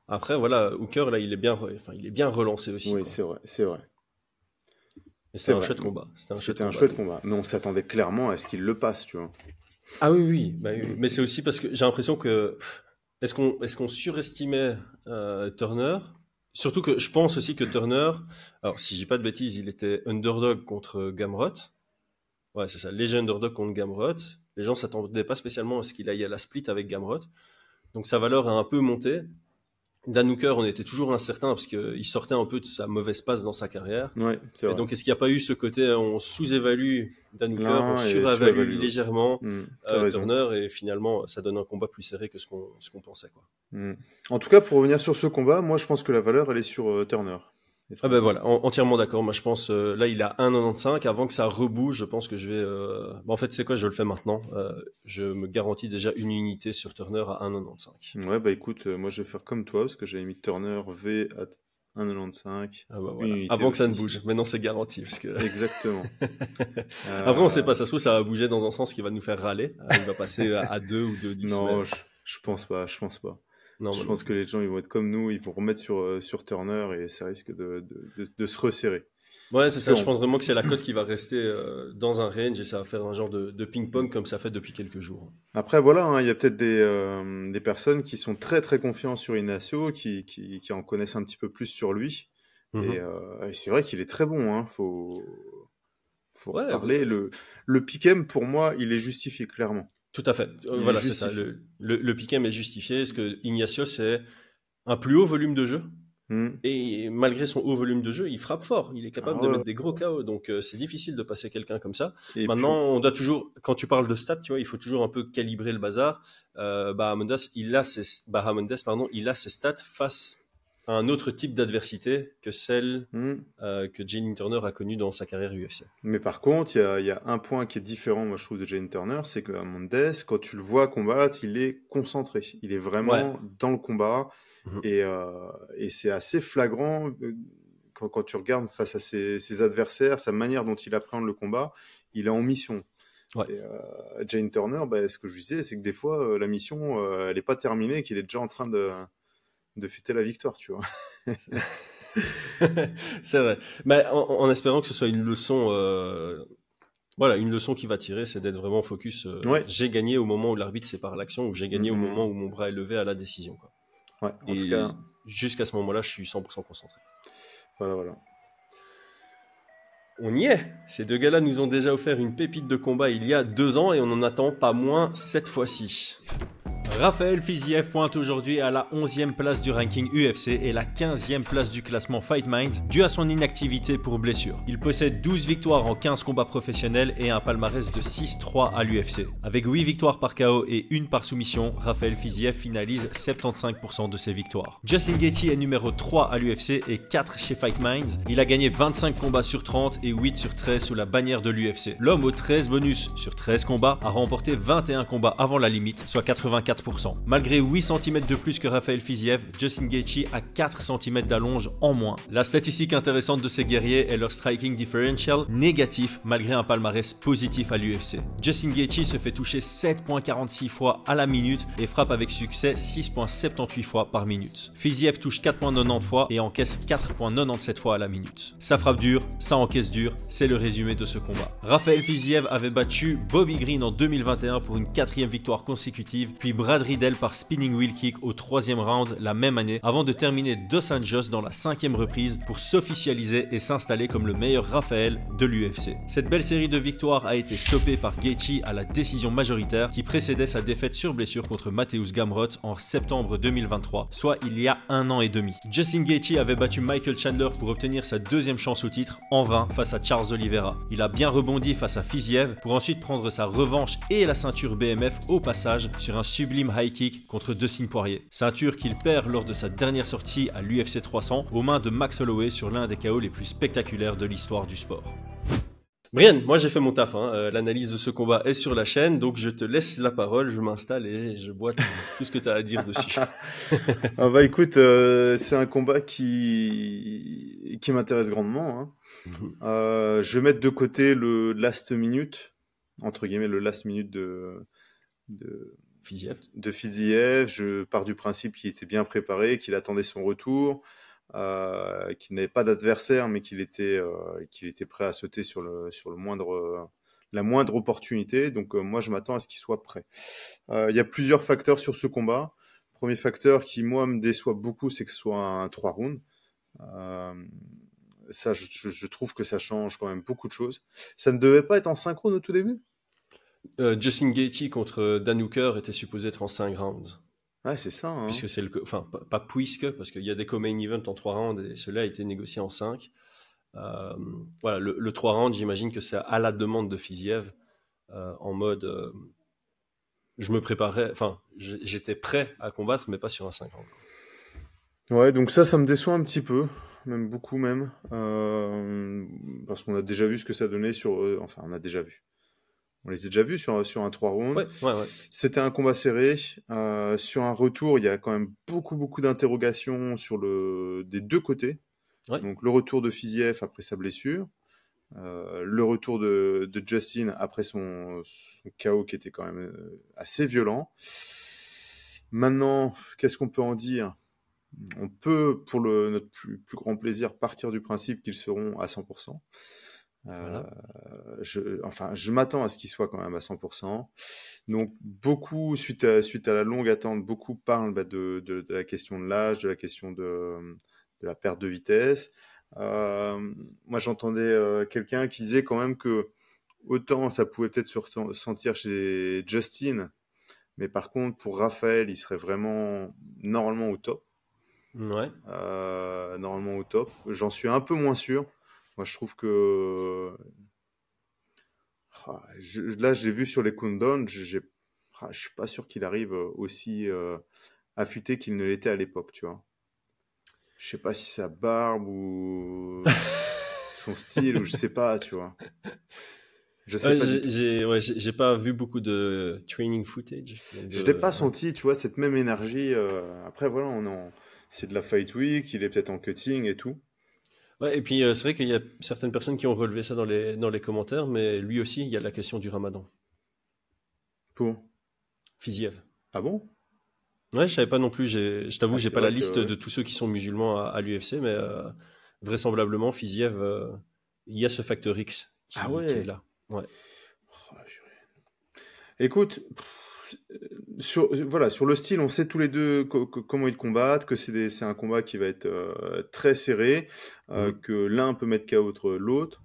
A: Après, voilà, Hooker, là, il est bien relancé aussi.
G: Oui,
A: quoi.
G: c'est vrai.
A: Et c'était un chouette combat.
G: C'était un chouette combat. Mais on s'attendait clairement à ce qu'il le passe, tu vois.
A: Ah oui. Mais c'est aussi parce que j'ai l'impression que... Est-ce qu'on surestimait Turner? Surtout que je pense aussi que Turner... Alors, si j'ai pas de bêtises, il était underdog contre Gamrot. Ouais, c'est ça. Léger underdog contre Gamrot. Les gens s'attendaient pas spécialement à ce qu'il aille à la split avec Gamrot. Donc sa valeur a un peu monté. Dan Hooker, on était toujours incertain parce qu'il sortait un peu de sa mauvaise passe dans sa carrière.
G: Ouais, c'est vrai.
A: Et donc, est-ce qu'il n'y a pas eu ce côté, on sous-évalue Dan Hooker, on surévalue légèrement Turner, et finalement, ça donne un combat plus serré que ce qu'on pensait, quoi.
G: En tout cas, pour revenir sur ce combat, moi, je pense que la valeur, elle est sur Turner.
A: Ah ben voilà, entièrement d'accord. Moi, je pense, là, il a 1,95. Avant que ça rebouge, je pense que je vais... en fait, c'est quoi, je le fais maintenant. Je me garantis déjà une unité sur Turner à 1,95.
G: Ouais, bah écoute, moi, je vais faire comme toi, parce que j'avais mis Turner V à 1,95.
A: Ah bah voilà. Avant que ça ne bouge. Maintenant, c'est garanti. Parce que...
G: Exactement.
A: Après, on sait pas. Ça se trouve, ça va bouger dans un sens qui va nous faire râler. Il va passer à 2 ou 2,10.
G: Non, je pense pas. Non, je pense que les gens, ils vont être comme nous, ils vont remettre sur Turner et ça risque de se resserrer.
A: Ouais, c'est ça. Je pense vraiment que c'est la cote qui va rester dans un range et ça va faire un genre de ping-pong comme ça fait depuis quelques jours.
G: Après, voilà, il y a peut-être des personnes qui sont très très confiants sur Ignacio, qui en connaissent un petit peu plus sur lui. Et c'est vrai qu'il est très bon, hein. Faut parler. Le pick-em, pour moi, il est justifié, clairement.
A: Tout à fait. Voilà, c'est ça. Le pick-em est justifié. Parce que Ignacio, c'est un plus haut volume de jeu. Et malgré son haut volume de jeu, il frappe fort. Il est capable de mettre des gros KO. Donc, c'est difficile de passer quelqu'un comme ça. Et maintenant, on doit toujours, quand tu parles de stats, tu vois, il faut toujours un peu calibrer le bazar. Bahamondes, il a ses stats face à un autre type d'adversité que celle que Jalen Turner a connue dans sa carrière UFC. Mais
G: par contre, il y a un point qui est différent, moi je trouve, de Jalen Turner, c'est que Bahamondes, quand tu le vois combattre, il est concentré. Il est vraiment dans le combat. Et c'est assez flagrant quand tu regardes face à ses adversaires, sa manière dont il appréhende le combat, il est en mission. Et Jalen Turner, ce que je disais, c'est que des fois, la mission, elle n'est pas terminée, qu'il est déjà en train de fêter la victoire, tu vois.
A: C'est vrai. Mais en espérant que ce soit une leçon... Voilà, une leçon qu'il va tirer, c'est d'être vraiment focus. J'ai gagné au moment où l'arbitre sépare l'action, ou j'ai gagné au moment où mon bras est levé à la décision, quoi.
G: Ouais, en tout cas,
A: jusqu'à ce moment-là, je suis 100% concentré.
G: Voilà.
A: On y est. Ces deux gars-là nous ont déjà offert une pépite de combat il y a 2 ans et on en attend pas moins cette fois-ci. Raphaël Fiziev pointe aujourd'hui à la 11e place du ranking UFC et la 15e place du classement Fight Minds dû à son inactivité pour blessure. Il possède 12 victoires en 15 combats professionnels et un palmarès de 6-3 à l'UFC. Avec 8 victoires par KO et 1 par soumission, Raphaël Fiziev finalise 75% de ses victoires. Justin Gaethje est numéro 3 à l'UFC et 4 chez Fight Minds. Il a gagné 25 combats sur 30 et 8 sur 13 sous la bannière de l'UFC. L'homme aux 13 bonus sur 13 combats a remporté 21 combats avant la limite, soit 84%. Malgré 8 cm de plus que Raphaël Fiziev, Justin Gaethje a 4 cm d'allonge en moins. La statistique intéressante de ces guerriers est leur striking differential négatif malgré un palmarès positif à l'UFC. Justin Gaethje se fait toucher 7,46 fois à la minute et frappe avec succès 6,78 fois par minute. Fiziev touche 4,90 fois et encaisse 4,97 fois à la minute. Ça frappe dur, ça encaisse dur, c'est le résumé de ce combat. Raphaël Fiziev avait battu Bobby Green en 2021 pour une 4e victoire consécutive, puis Brad Riddell par spinning wheel kick au 3e round la même année, avant de terminer Dos Anjos dans la 5e reprise pour s'officialiser et s'installer comme le meilleur Raphaël de l'UFC. Cette belle série de victoires a été stoppée par Gaethje à la décision majoritaire qui précédait sa défaite sur blessure contre Mateusz Gamrot en septembre 2023, soit il y a 1 an et demi. Justin Gaethje avait battu Michael Chandler pour obtenir sa 2e chance au titre, en vain face à Charles Oliveira. Il a bien rebondi face à Fiziev pour ensuite prendre sa revanche et la ceinture BMF au passage sur un sublime high kick contre Dustin Poirier. Ceinture qu'il perd lors de sa dernière sortie à l'UFC 300 aux mains de Max Holloway sur l'un des KO les plus spectaculaires de l'histoire du sport. Brian, moi j'ai fait mon taf, l'analyse de ce combat est sur la chaîne, donc je te laisse la parole, je m'installe et je bois tout ce que tu as à dire dessus.
G: Ah bah écoute, c'est un combat qui m'intéresse grandement. Hein. Je vais mettre de côté le last minute, entre guillemets le last minute de
A: Fiziev.
G: Je pars du principe qu'il était bien préparé, qu'il attendait son retour, qu'il n'avait pas d'adversaire, mais qu'il était prêt à sauter sur la moindre opportunité. Donc moi, je m'attends à ce qu'il soit prêt. Il y a plusieurs facteurs sur ce combat. Premier facteur qui, moi, me déçoit beaucoup, c'est que ce soit un 3 rounds. Ça, je trouve que ça change quand même beaucoup de choses. Ça ne devait pas être en 5 rounds au tout début ?
A: Justin Gaethje contre Dan Hooker était supposé être en 5 rounds.
G: Ouais, c'est ça. Hein.
A: Puisque c'est pas puisque, parce qu'il y a des co-main events en 3 rounds et cela a été négocié en 5. Voilà, le 3 rounds, j'imagine que c'est à la demande de Fiziev, en mode je me préparais, j'étais prêt à combattre, mais pas sur un 5 rounds. Ouais,
G: donc ça me déçoit un petit peu, même beaucoup même, parce qu'on a déjà vu ce que ça donnait on a déjà vu. On les a déjà vus sur un 3 rounds.
A: Ouais.
G: C'était un combat serré. Sur un retour, il y a quand même beaucoup d'interrogations des deux côtés. Ouais. Donc le retour de Fiziev après sa blessure, le retour de Justin après son KO qui était quand même assez violent. Maintenant, qu'est-ce qu'on peut en dire ? On peut, pour notre plus grand plaisir, partir du principe qu'ils seront à 100%. Voilà. Je m'attends à ce qu'il soit quand même à 100%. Donc beaucoup, suite à la longue attente, beaucoup parlent de la question de l'âge, de la question de la perte de vitesse. Moi, j'entendais quelqu'un qui disait quand même que autant ça pouvait peut-être se sentir chez Justin, mais par contre pour Raphaël, il serait vraiment normalement au top.
A: Ouais.
G: Normalement au top. J'en suis un peu moins sûr. Moi, je trouve que là, j'ai vu sur les countdowns, je suis pas sûr qu'il arrive aussi affûté qu'il ne l'était à l'époque, tu vois. Je sais pas si sa barbe ou son style ou je sais pas, tu vois. Je sais pas.
A: J'ai pas vu beaucoup de training footage.
G: Je l'ai pas senti, tu vois, cette même énergie. Après, voilà, c'est de la fight week, il est peut-être en cutting et tout.
A: Ouais, et puis c'est vrai qu'il y a certaines personnes qui ont relevé ça dans les commentaires, mais lui aussi, il y a la question du ramadan.
G: Pour
A: Fiziev.
G: Ah bon ?
A: Ouais, je savais pas non plus. Je t'avoue que j'ai pas la liste de tous ceux qui sont musulmans à l'UFC, mais vraisemblablement, Fiziev, il y a ce facteur X qui est là. Ouais.
G: Écoute, sur le style, on sait tous les deux comment ils combattent, que c'est un combat qui va être très serré, que l'un peut mettre KO l'autre,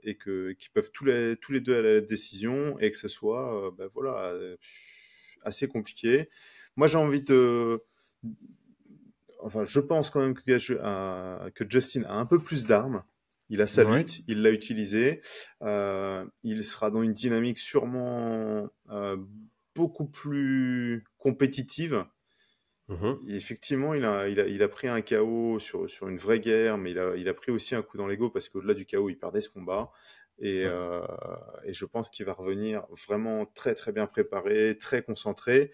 G: et qu'ils peuvent tous les deux aller à la décision, et que ce soit assez compliqué. Moi, j'ai envie de... Enfin, je pense quand même que Justin a un peu plus d'armes. Il a sa
A: Ouais.
G: lutte, il l'a utilisé. Il sera dans une dynamique sûrement beaucoup plus compétitive.
A: Mhm.
G: Et effectivement, il a pris un KO sur une vraie guerre, mais il a pris aussi un coup dans l'ego parce qu'au-delà du KO, il perdait ce combat. Et,
A: Ouais.
G: euh, et je pense qu'il va revenir vraiment très très bien préparé, très concentré.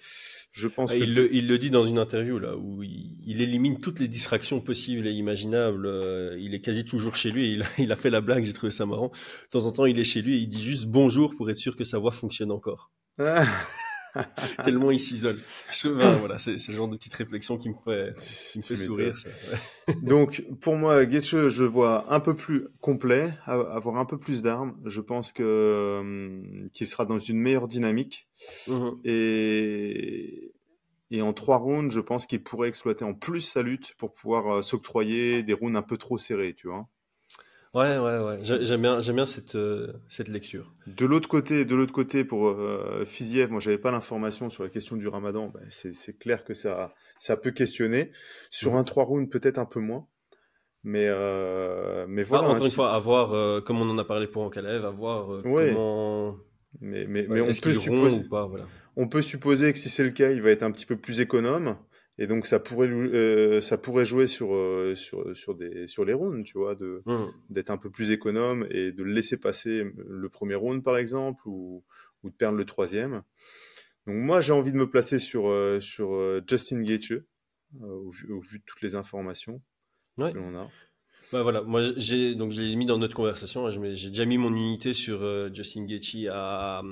G: Je pense que
A: Il le dit dans une interview là où il élimine toutes les distractions possibles et imaginables. Il est quasi toujours chez lui. Il a fait la blague, j'ai trouvé ça marrant. De temps en temps, il est chez lui et il dit juste bonjour pour être sûr que sa voix fonctionne encore. Tellement il s'isole. Voilà, c'est le genre de petite réflexion qui me
G: Tu
A: fait
G: m'étonnes.
A: sourire. Ça.
G: Donc, pour moi, Gaethje, je vois un peu plus complet, avoir un peu plus d'armes. Je pense qu'il sera dans une meilleure dynamique.
A: Mhm.
G: Et en 3 rounds, je pense qu'il pourrait exploiter en plus sa lutte pour pouvoir s'octroyer des rounds un peu trop serrés, tu vois.
A: Ouais. J'aime bien cette lecture.
G: De l'autre côté, pour Fiziev, moi, j'avais pas l'information sur la question du Ramadan. Ben, c'est clair que ça peut questionner. Sur
A: Mhm.
G: un 3 rounds, peut-être un peu moins. Mais voilà.
A: Encore une fois, à voir, comme on en a parlé pour Ankalaev, à voir
G: Ouais.
A: comment
G: Mais on
A: est-ce
G: peut
A: qu'il rompt
G: supposer.
A: ou pas, voilà.
G: On peut supposer que si c'est le cas, il va être un petit peu plus économe. Et donc, ça pourrait jouer sur les rounds, tu vois,
A: Mhm.
G: d'être un peu plus économe et de le laisser passer le premier round, par exemple, ou de perdre le troisième. Donc, moi, j'ai envie de me placer sur Justin Gaethje, au vu de toutes les informations
A: Ouais.
G: que l'on a.
A: Bah voilà, moi je l'ai mis dans notre conversation, hein, j'ai déjà mis mon unité sur Justin Gaethje à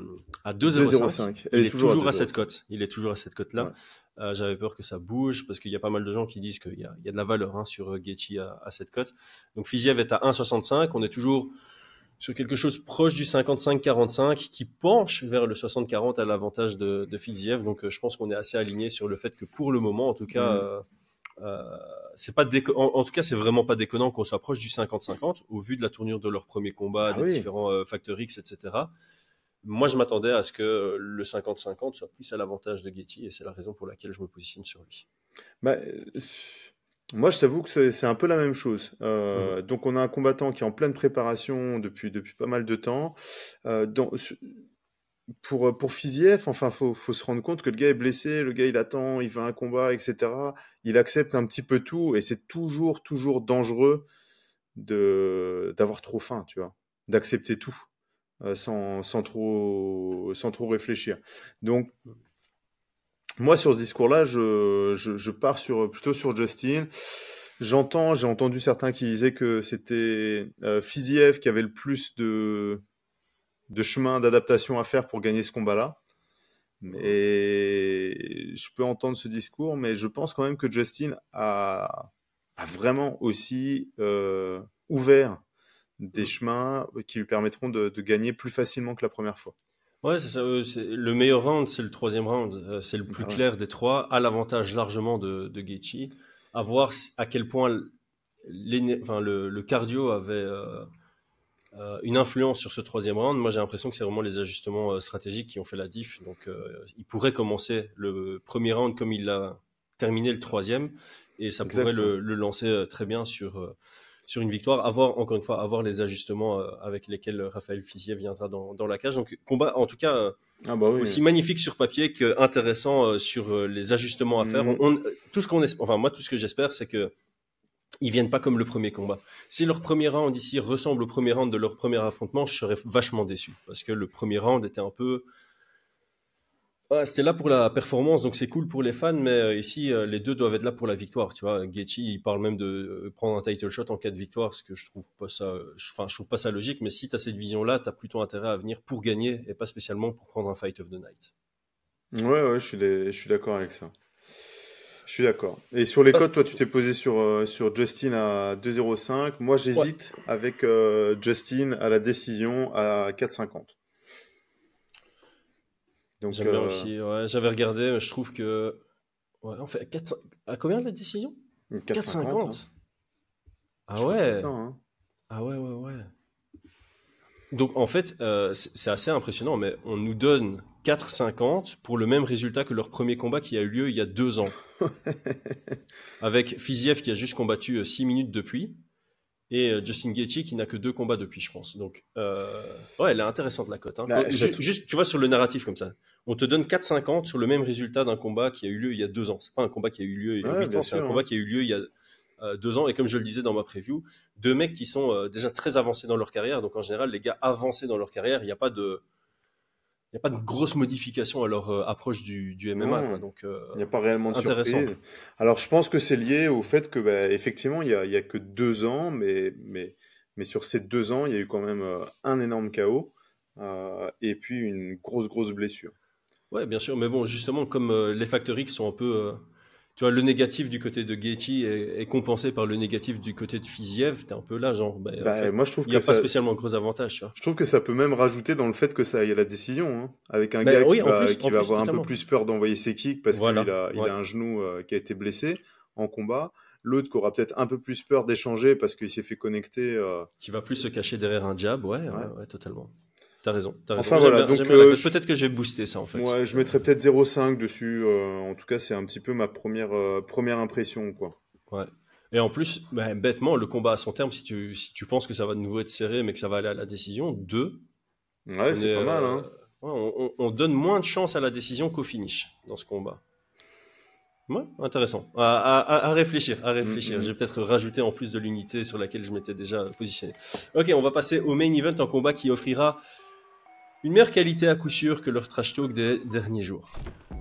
A: 2,05.
G: 2,05. Elle
A: Il
G: est
A: est
G: toujours à
A: toujours à cette
G: 2,05.
A: cote. Il est toujours à cette cote-là.
G: Ouais.
A: J'avais peur que ça bouge parce qu'il y a pas mal de gens qui disent qu'il y a de la valeur hein, sur Gaethje à cette cote. Donc Fiziev est à 1,65. On est toujours sur quelque chose proche du 55-45 qui penche vers le 60-40 à l'avantage de Fiziev. Donc je pense qu'on est assez aligné sur le fait que pour le moment, en tout cas, c'est pas en tout cas, c'est vraiment pas déconnant qu'on s'approche du 50-50 au vu de la tournure de leur premier combat,
G: Ah
A: des
G: oui.
A: différents facteurs X, etc. Moi, je m'attendais à ce que le 50-50 soit plus à l'avantage de Gaethje et c'est la raison pour laquelle je me positionne sur lui.
G: Bah, moi, je t'avoue que c'est un peu la même chose.
A: Mhm.
G: Donc, on a un combattant qui est en pleine préparation depuis pas mal de temps. Pour Fiziev, enfin, faut se rendre compte que le gars est blessé, le gars il attend, il veut un combat, etc. Il accepte un petit peu tout et c'est toujours dangereux d'avoir trop faim, tu vois, d'accepter tout sans trop réfléchir. Donc, moi, sur ce discours-là, je pars plutôt sur Justin. J'ai entendu certains qui disaient que c'était Fiziev qui avait le plus de chemin d'adaptation à faire pour gagner ce combat-là. Mais je peux entendre ce discours, mais je pense quand même que Justin a vraiment aussi ouvert des chemins qui lui permettront de gagner plus facilement que la première fois.
A: Ouais, c'est ça. Le meilleur round, c'est le troisième round. C'est le plus
G: Bah ouais.
A: clair des trois, à l'avantage largement de Gaethje. À voir à quel point le cardio avait une influence sur ce troisième round. Moi, j'ai l'impression que c'est vraiment les ajustements stratégiques qui ont fait la diff. Donc, il pourrait commencer le premier round comme il a terminé le troisième, et ça pourrait
G: Exactement.
A: le lancer très bien sur une victoire. Encore une fois, avoir les ajustements avec lesquels Raphaël Fiziev viendra dans la cage. Donc, combat, en tout cas,
G: Ah bah oui.
A: aussi magnifique sur papier qu'intéressant sur les ajustements à faire. Tout ce que j'espère, c'est que ils viennent pas comme le premier combat. Si leur premier round ici ressemble au premier round de leur premier affrontement, je serais vachement déçu. Parce que le premier round était un peu... Ouais, c'était là pour la performance, donc c'est cool pour les fans, mais ici, les deux doivent être là pour la victoire. Tu vois, Gaethje, il parle même de prendre un title shot en cas de victoire, ce que je trouve pas ça, je trouve pas ça logique, mais si tu as cette vision-là, tu as plutôt intérêt à venir pour gagner et pas spécialement pour prendre un fight of the night.
G: Ouais, je suis d'accord avec ça. Je suis d'accord. Et sur les codes, toi, tu t'es posé sur Justin à 2,05. Moi, j'hésite avec Justin à la décision à 4,50. Donc,
A: J'aime bien aussi. Ouais, j'avais regardé, je trouve que... Ouais, on fait 4... À combien la décision
G: 4,50.
A: 4,50. Ah
G: Je crois que c'est
A: ouais.
G: ça, hein.
A: Ah ouais. Donc en fait, c'est assez impressionnant, mais on nous donne 4,50 pour le même résultat que leur premier combat qui a eu lieu il y a 2 ans. Avec Fiziev qui a juste combattu 6 minutes depuis et Justin Gaethje qui n'a que 2 combats depuis, je pense. Donc, ouais, elle est intéressante la cote. Hein.
G: Bah,
A: Juste, tu vois, sur le narratif comme ça. On te donne 4,50 sur le même résultat d'un combat qui a eu lieu il y a 2 ans. C'est pas un combat qui a eu lieu il y a 8 ans, c'est un combat qui a eu lieu il y a 2 ans. Et comme je le disais dans ma preview, 2 mecs qui sont déjà très avancés dans leur carrière. Donc en général, les gars avancés dans leur carrière, il n'y a pas de grosse modification à leur approche du MMA. Quoi. Donc,
G: il n'y a pas réellement de
A: intéressant.
G: surprise. Alors, je pense que c'est lié au fait que, effectivement, il y a que 2 ans, mais sur ces 2 ans, il y a eu quand même un énorme KO et puis une grosse blessure.
A: Ouais, bien sûr. Mais bon, justement, comme les facteurs X sont un peu... tu vois, le négatif du côté de Gaethje est compensé par le négatif du côté de Fiziev. T'es un peu là, genre... en fait,
G: moi, je trouve
A: il n'y a pas spécialement un gros avantage, tu vois.
G: Je trouve que ça peut même rajouter dans le fait que ça aille à la décision, hein, avec un gars qui va avoir un peu plus peur d'envoyer ses kicks parce qu'il a un genou qui a été blessé en combat. L'autre qui aura peut-être un peu plus peur d'échanger parce qu'il s'est fait connecter.
A: Qui va plus se cacher derrière un jab, ouais, totalement. T'as raison.
G: Enfin voilà, donc
A: peut-être que j'ai boosté ça en fait.
G: Ouais, je mettrais peut-être 0,5 dessus. En tout cas, c'est un petit peu ma première impression, quoi.
A: Ouais. Et en plus, bêtement, le combat à son terme, si tu penses que ça va de nouveau être serré, mais que ça va aller à la décision, 2.
G: Ouais, c'est pas mal. Hein.
A: Ouais, on donne moins de chance à la décision qu'au finish dans ce combat. Ouais, intéressant. À réfléchir. J'ai peut-être rajouté en plus de l'unité sur laquelle je m'étais déjà positionné. Ok, on va passer au main event, en combat qui offrira une meilleure qualité à coup sûr que leur trash talk des derniers jours.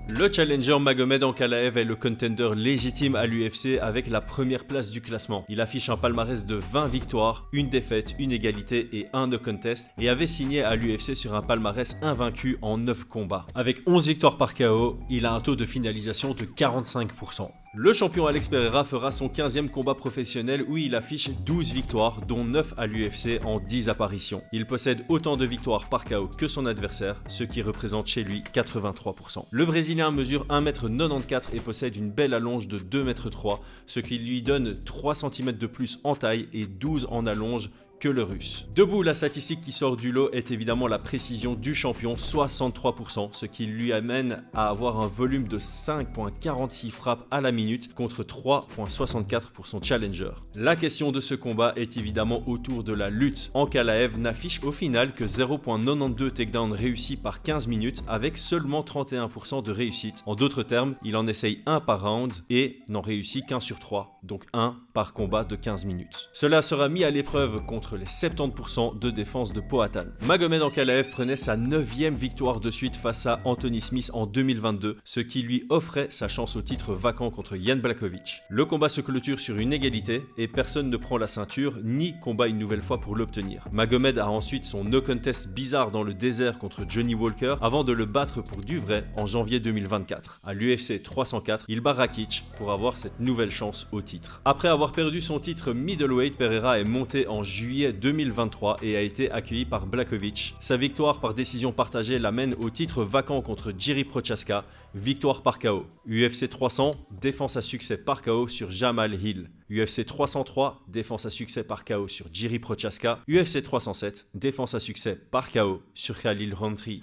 A: Le challenger Magomed Ankalaev est le contender légitime à l'UFC avec la première place du classement. Il affiche un palmarès de 20 victoires, une défaite, une égalité et un no contest et avait signé à l'UFC sur un palmarès invaincu en 9 combats. Avec 11 victoires par KO, il a un taux de finalisation de 45%. Le champion Alex Pereira fera son 15e combat professionnel où il affiche 12 victoires, dont 9 à l'UFC en 10 apparitions. Il possède autant de victoires par KO que son adversaire, ce qui représente chez lui 83%. Le Brésilien mesure 1m94 et possède une belle allonge de 2m3, ce qui lui donne 3 cm de plus en taille et 12 en allonge que le Russe. Debout, la statistique qui sort du lot est évidemment la précision du champion, 63%, ce qui lui amène à avoir un volume de 5,46 frappes à la minute contre 3,64 pour son challenger. La question de ce combat est évidemment autour de la lutte. Ankalaev n'affiche au final que 0,92 takedown réussi par 15 minutes avec seulement 31% de réussite. En d'autres termes, il en essaye un par round et n'en réussit qu'un sur 3, donc un par combat de 15 minutes. Cela sera mis à l'épreuve contre les 70% de défense de Powhatan. Magomed Ankalaev prenait sa 9e victoire de suite face à Anthony Smith en 2022, ce qui lui offrait sa chance au titre vacant contre Jan Blachowicz. Le combat se clôture sur une égalité et personne ne prend la ceinture ni combat une nouvelle fois pour l'obtenir. Magomed a ensuite son no contest bizarre dans le désert contre Johnny Walker avant de le battre pour du vrai en janvier 2024. À l'UFC 304, il bat Rakic pour avoir cette nouvelle chance au titre. Après avoir perdu son titre middleweight, Pereira est monté en juillet 2023 et a été accueilli par Blachowicz. Sa victoire par décision partagée l'amène au titre vacant contre Jiri Prochaska, victoire par KO. UFC 300, défense à succès par KO sur Jamal Hill. UFC 303, défense à succès par KO sur Jiri Prochaska. UFC 307, défense à succès par KO sur Khalil Rountree.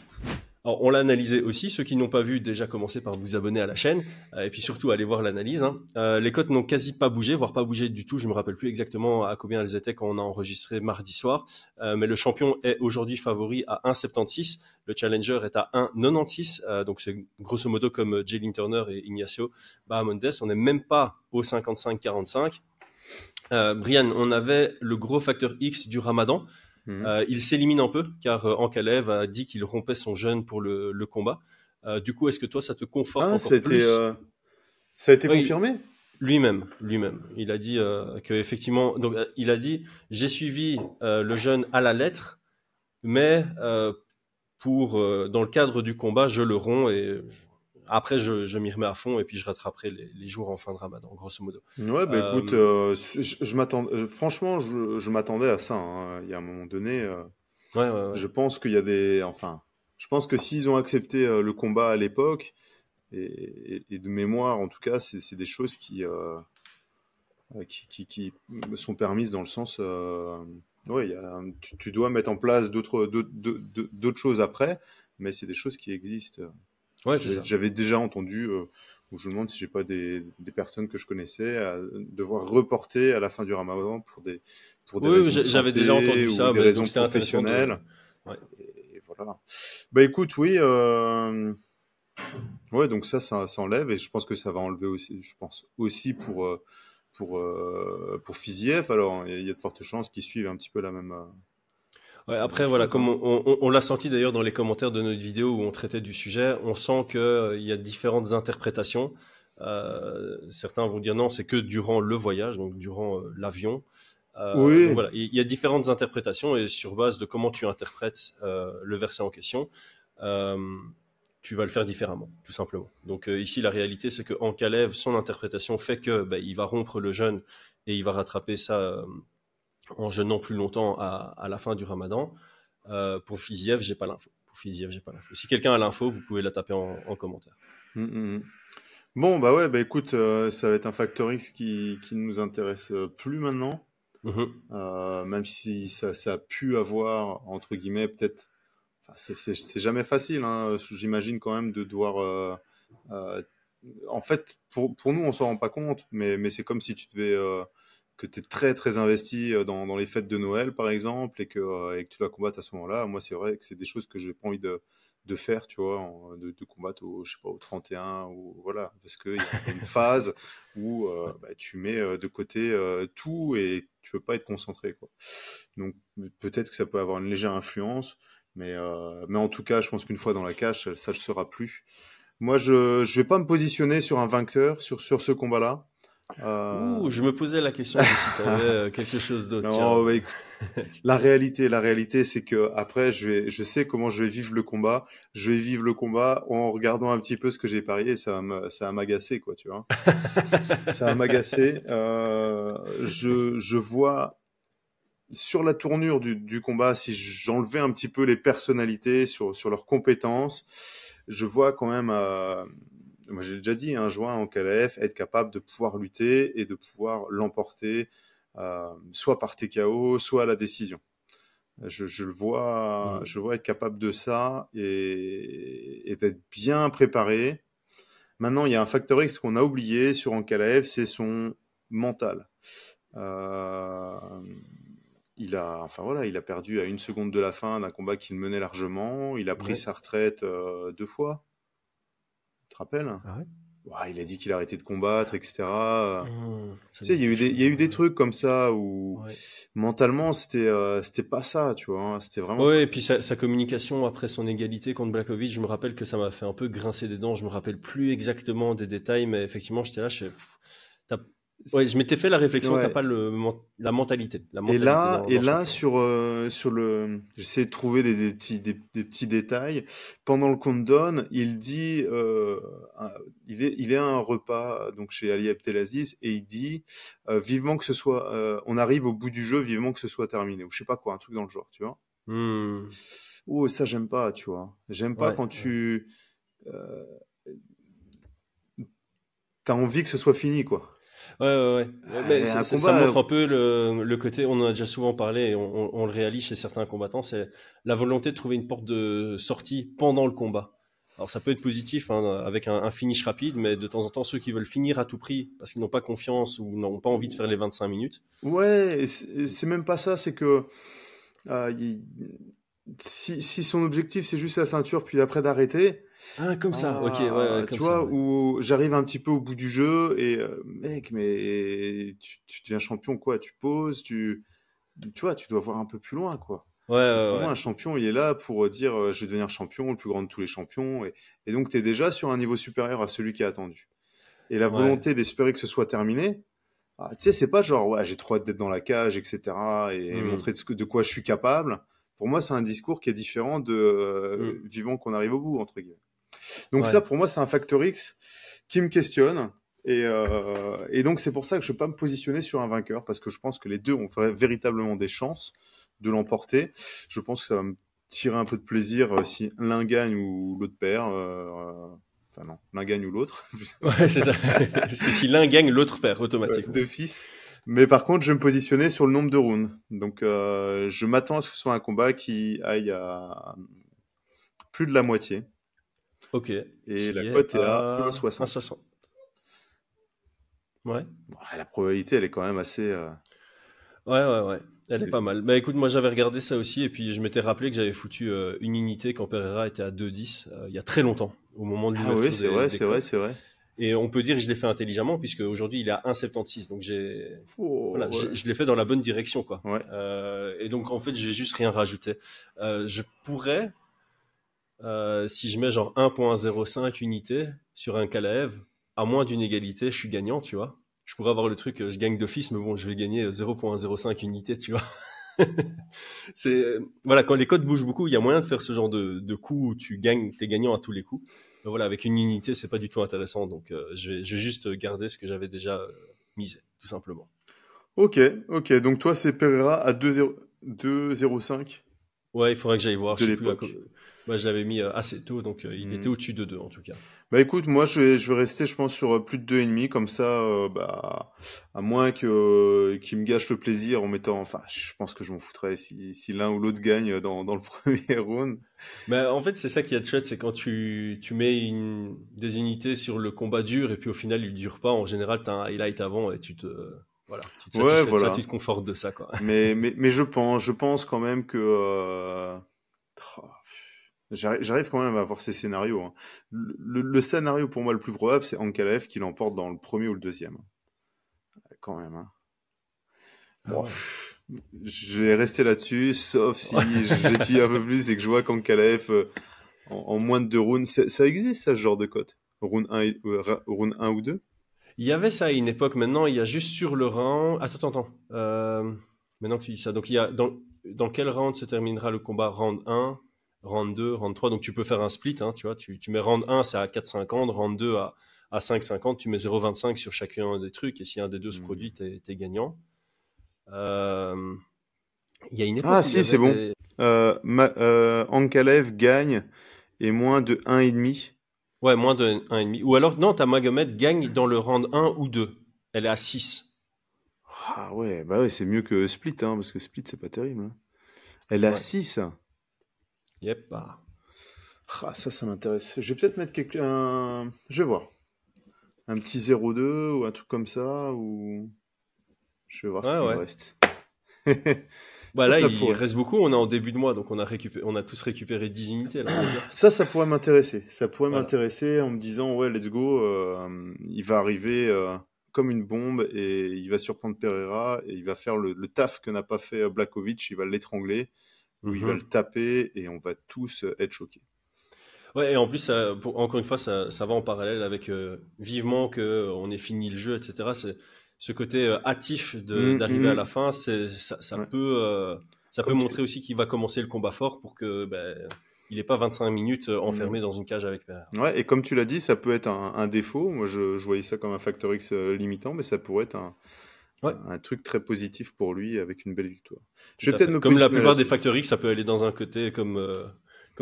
A: Alors, on l'a analysé aussi, ceux qui n'ont pas vu, déjà commencez par vous abonner à la chaîne, et puis surtout allez voir l'analyse. Les cotes n'ont quasi pas bougé, voire pas bougé du tout, je me rappelle plus exactement à combien elles étaient quand on a enregistré mardi soir, mais le champion est aujourd'hui favori à 1,76, le challenger est à 1,96, donc c'est grosso modo comme Jalin Turner et Ignacio Bahamondes, on n'est même pas au 55-45. Brian, on avait le gros facteur X du Ramadan. Il s'élimine un peu car Ankalaev a dit qu'il rompait son jeûne pour le combat. Du coup, est-ce que toi, ça te conforte encore plus
G: Ça a été confirmé ?
A: Lui-même. Il a dit qu'effectivement, donc il a dit j'ai suivi le jeûne à la lettre, mais dans le cadre du combat, je le romps et après je m'y remets à fond et puis je rattraperai les jours en fin de Ramadan, grosso modo.
G: Ouais, écoute, je m'attendais, franchement, je m'attendais à ça. Hein. Il y a un moment donné,
A: ouais.
G: Je pense qu'il y a je pense que s'ils ont accepté le combat à l'époque, et de mémoire, en tout cas, c'est des choses qui me sont permises dans le sens, ouais, tu dois mettre en place d'autres choses après. mais c'est des choses qui existent.
A: Ouais, c'est ça.
G: J'avais déjà entendu, où je me demande si j'ai pas des personnes que je connaissais à devoir reporter à la fin du Ramadan pour des
A: Oui,
G: raisons de
A: j'avais
G: santé
A: déjà entendu
G: ou
A: ça,
G: des
A: mais
G: raisons
A: donc c'était intéressant
G: professionnelles.
A: Ouais.
G: Et voilà. Bah écoute, oui, ouais, donc ça enlève, et je pense que ça va enlever aussi, je pense aussi pour Fiziev. Alors il y a de fortes chances qu'ils suivent un petit peu la même
A: Ouais,
G: la
A: après,
G: même
A: voilà,
G: chose,
A: comme
G: hein.
A: on l'a senti d'ailleurs dans les commentaires de notre vidéo où on traitait du sujet, on sent qu'il y a différentes interprétations. Certains vont dire non, c'est que durant le voyage, donc durant l'avion. Donc
G: Oui,
A: voilà, il y a différentes interprétations et sur base de comment tu interprètes le verset en question, euh, tu vas le faire différemment, tout simplement. Donc ici, la réalité, c'est qu'en Kalev, son interprétation fait que il va rompre le jeûne et il va rattraper ça en jeûnant plus longtemps à la fin du Ramadan. Pour Fiziev, j'ai pas l'info. Si quelqu'un a l'info, vous pouvez la taper en commentaire.
G: Bon, bah ouais, bah écoute, ça va être un facteur X qui ne nous intéresse plus maintenant,
A: Mhm.
G: même si ça a pu avoir, entre guillemets, peut-être. Enfin, c'est jamais facile, hein, j'imagine quand même de devoir. Euh, En fait, pour nous, on s'en rend pas compte, mais c'est comme si tu devais. Que tu es très très investi dans les fêtes de Noël, par exemple, et que tu dois combattre à ce moment-là. Moi, c'est vrai que c'est des choses que j'ai pas envie de faire, tu vois, de combattre je sais pas, au 31, ou voilà, parce qu'il y a une phase où tu mets de côté tout et tu peux pas être concentré, quoi. Donc peut-être que ça peut avoir une légère influence, mais en tout cas, je pense qu'une fois dans la cage, ça ne le sera plus. Moi, je vais pas me positionner sur un vainqueur sur ce combat-là. Euh,
A: Ouh, je me posais la question de si tu avais quelque chose d'autre. Tiens.
G: non, bah, écoute, la réalité, c'est que après, je sais comment je vais vivre le combat. Je vais vivre le combat en regardant un petit peu ce que j'ai parié, et ça va m'agacer, quoi, tu vois. Ça va m'agacer. Je vois sur la tournure du combat, si j'enlevais un petit peu les personnalités sur leurs compétences, je vois quand même, moi j'ai déjà dit, hein, je vois en KLF être capable de pouvoir lutter et de pouvoir l'emporter, soit par TKO, soit à la décision. Je le vois être capable de ça et d'être bien préparé. Maintenant, il y a un facteur X qu'on a oublié sur Ankalaev, c'est son mental. Euh, enfin voilà, il a perdu à 1 seconde de la fin d'un combat qu'il menait largement. Il a pris
A: Ouais.
G: sa retraite 2 fois. Tu te rappelles?
A: Ah ouais.
G: Ouais, il a dit qu'il arrêtait de combattre, etc.
A: Ça
G: Tu
A: me
G: sais,
A: dit quelque
G: il y
A: chose.
G: a eu des trucs comme ça où
A: Ouais.
G: mentalement c'était pas ça, tu vois, hein. C'était vraiment.
A: Ouais, et puis sa communication après son égalité contre Blakovic, je me rappelle que ça m'a fait un peu grincer des dents. Je me rappelle plus exactement des détails, mais effectivement, j'étais là, t'as- ouais, je m'étais fait la réflexion, t'as
G: Ouais.
A: pas la mentalité
G: Et là,
A: dans chaque combat.
G: sur j'essaie de trouver des petits détails. Pendant le countdown, il dit, il est à un repas donc chez Ali Abdelaziz et il dit vivement que ce soit, on arrive au bout du jeu, vivement que ce soit terminé ou je sais pas quoi, un truc dans le genre, tu vois.
A: Hmm.
G: Oh, ça j'aime pas, tu vois. J'aime pas
A: Ouais,
G: quand
A: ouais.
G: euh, t'as envie que ce soit fini, quoi.
A: Ouais. Mais
G: Un
A: ça
G: combat,
A: montre un peu le côté, on en a déjà souvent parlé et on le réalise chez certains combattants, c'est la volonté de trouver une porte de sortie pendant le combat. Alors ça peut être positif hein, avec un finish rapide, mais de temps en temps, ceux qui veulent finir à tout prix parce qu'ils n'ont pas confiance ou n'ont pas envie de faire les 25 minutes.
G: ouais, et c'est même pas ça, c'est que euh, il- si son objectif c'est juste la ceinture, puis après d'arrêter,
A: Ah, comme ça, ok, ouais,
G: tu
A: comme ça,
G: vois,
A: ouais.
G: où j'arrive un petit peu au bout du jeu et mec, mais tu deviens champion quoi, tu poses, tu vois, tu dois voir un peu plus loin quoi. Et pour
A: Ouais.
G: moi, un champion, il est là pour dire je vais devenir champion, le plus grand de tous les champions, et donc tu es déjà sur un niveau supérieur à celui qui est attendu. Et la
A: Ouais.
G: volonté d'espérer que ce soit terminé, tu sais, c'est pas genre, ouais, j'ai trop hâte d'être dans la cage, etc., et
A: Hmm.
G: montrer de quoi je suis capable. Pour moi, c'est un discours qui est différent de
A: Hmm.
G: vivant qu'on arrive au bout, entre guillemets. Donc ça,
A: Ouais.
G: pour moi, c'est un facteur X qui me questionne. Et donc, c'est pour ça que je ne vais pas me positionner sur un vainqueur, parce que je pense que les deux ont véritablement des chances de l'emporter. Je pense que ça va me tirer un peu de plaisir si l'un gagne ou l'autre perd. Enfin non, l'un gagne ou l'autre.
A: Ouais, c'est ça. Parce que si l'un gagne, l'autre perd
G: Ouais,
A: automatiquement.
G: de fils. Mais par contre, je vais me positionner sur le nombre de rounds. Donc, je m'attends à ce que ce soit un combat qui aille à plus de la moitié.
A: Ok.
G: Et
A: Qui
G: la
A: est
G: cote est à
A: à
G: 1,60.
A: 1,60. Ouais.
G: Bon, la probabilité, elle est quand même assez...
A: Ouais. Elle est
G: Oui.
A: pas mal. Bah écoute, moi j'avais regardé ça aussi et puis je m'étais rappelé que j'avais foutu une unité quand Pereira était à 2,10 il y a très longtemps, au moment de
G: Ah oui,
A: l'ouverture
G: c'est vrai,
A: des
G: c'est vrai,
A: cotes.
G: c'est vrai.
A: Et on peut dire que je l'ai fait intelligemment puisque aujourd'hui il est à 1,76. Donc
G: Oh,
A: voilà,
G: ouais.
A: je l'ai fait dans la bonne direction quoi.
G: Ouais.
A: Et donc en fait j'ai juste rien rajouté. Je pourrais, si je mets genre 1,05 unité sur un Kalaev, à moins d'une égalité, je suis gagnant, tu vois. Je pourrais avoir le truc, je gagne d'office, mais bon, je vais gagner 0,05 unité, tu vois. Voilà, quand les codes bougent beaucoup, il y a moyen de faire ce genre de coup où tu gagnes, t'es gagnant à tous les coups. Mais voilà, avec une unité, c'est pas du tout intéressant. Donc, je vais juste garder ce que j'avais déjà misé, tout simplement.
G: Ok. Donc toi, c'est Pereira à 2,05
A: Ouais, il faudrait que j'aille voir.
G: de
A: Je sais plus.
G: l'époque.
A: Moi, je l'avais mis assez tôt, donc il était au-dessus de 2 en tout cas.
G: Bah écoute, moi je vais rester, je pense, sur plus de 2,5, comme ça, bah, à moins qu'il me gâche le plaisir en mettant, enfin, je pense que je m'en foutrais si l'un ou l'autre gagne dans le premier round.
A: Mais en fait, c'est ça qui est chouette, c'est quand tu mets des unités sur le combat dur et puis au final, il dure pas. En général, tu as un highlight avant et voilà, tu te
G: Ouais,
A: satisfais de ça,
G: voilà.
A: tu te confortes de ça, quoi.
G: Mais je pense quand même que oh, j'arrive quand même à voir ces scénarios, hein. Le scénario pour moi le plus probable, c'est Ankalaev qui l'emporte dans le premier ou le deuxième. Quand même, hein.
A: Ah
G: Bon,
A: ouais.
G: je vais rester là-dessus, sauf si j'étudie un peu plus et que je vois qu'Ankalaev, en moins de 2 rounds, ça existe, ça, ce genre de cote? Round 1, round 1 ou 2?
A: Il y avait ça à une époque, maintenant, il y a juste sur le round. Attends. Maintenant que tu dis ça, donc il y a dans quel round se terminera le combat? Round 1, round 2, round 3. Donc tu peux faire un split, hein, tu vois. Tu mets round 1, c'est à 4,50, round 2 à 5,50, tu mets 0,25 sur chacun des trucs, et si un des deux se produit, t'es gagnant. Il y a une époque
G: Ah
A: où il y
G: si, c'est
A: avait
G: bon.
A: des.
G: Ankalaev gagne et moins de 1,5.
A: Ouais, moins de 1,5. Ou alors, non, ta Magomed gagne dans le round 1 ou 2. Elle est à 6.
G: Ah ouais, bah ouais, c'est mieux que Split, hein, parce que Split, c'est pas terrible, hein. Elle est à
A: Ouais.
G: 6.
A: Yep. Ah.
G: Ah, ça m'intéresse. Je vais peut-être mettre je vais voir. Un petit 0,2 ou un truc comme ça, ou... Je vais voir ce qu'il me
A: Ouais.
G: reste.
A: Bah
G: Ça,
A: là,
G: ça
A: il
G: pourrait.
A: reste beaucoup. On est en début de mois, donc on a tous récupéré 10 unités. Là, on va dire.
G: Ça pourrait m'intéresser. Ça pourrait
A: Voilà.
G: m'intéresser en me disant, ouais, let's go, il va arriver comme une bombe et il va surprendre Pereira et il va faire le taf que n'a pas fait Blachowicz. Il va l'étrangler ou il va le taper et on va tous être choqués.
A: Ouais, et en plus, encore une fois, ça va en parallèle avec vivement qu'on ait fini le jeu, etc. C'est ce côté hâtif d'arriver à la fin. Ça
G: Ouais.
A: peut
G: Comme tu-
A: montrer aussi qu'il va commencer le combat fort pour que il n'ait pas 25 minutes enfermé dans une cage avec Pereira.
G: Ouais, et comme tu l'as dit, ça peut être un défaut. Moi, je voyais ça comme un facteur X limitant, mais ça pourrait être
A: Ouais.
G: un truc très positif pour lui avec une belle victoire. Je
A: Tout
G: vais
A: à
G: peut-être
A: fait.
G: me
A: Comme la
G: positionner
A: plupart des
G: là-dessus.
A: Factor X, ça peut aller dans un côté comme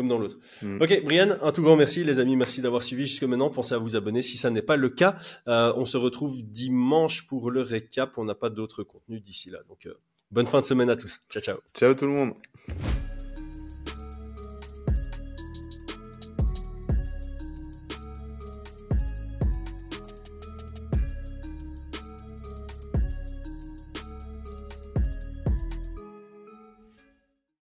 A: dans l'autre.
G: Mm.
A: Ok, Brian, un tout grand merci, les amis. Merci d'avoir suivi jusque maintenant. Pensez à vous abonner si ça n'est pas le cas. On se retrouve dimanche pour le récap. On n'a pas d'autres contenus d'ici là. Donc, bonne fin de semaine à tous. Ciao, ciao.
G: Ciao tout le monde.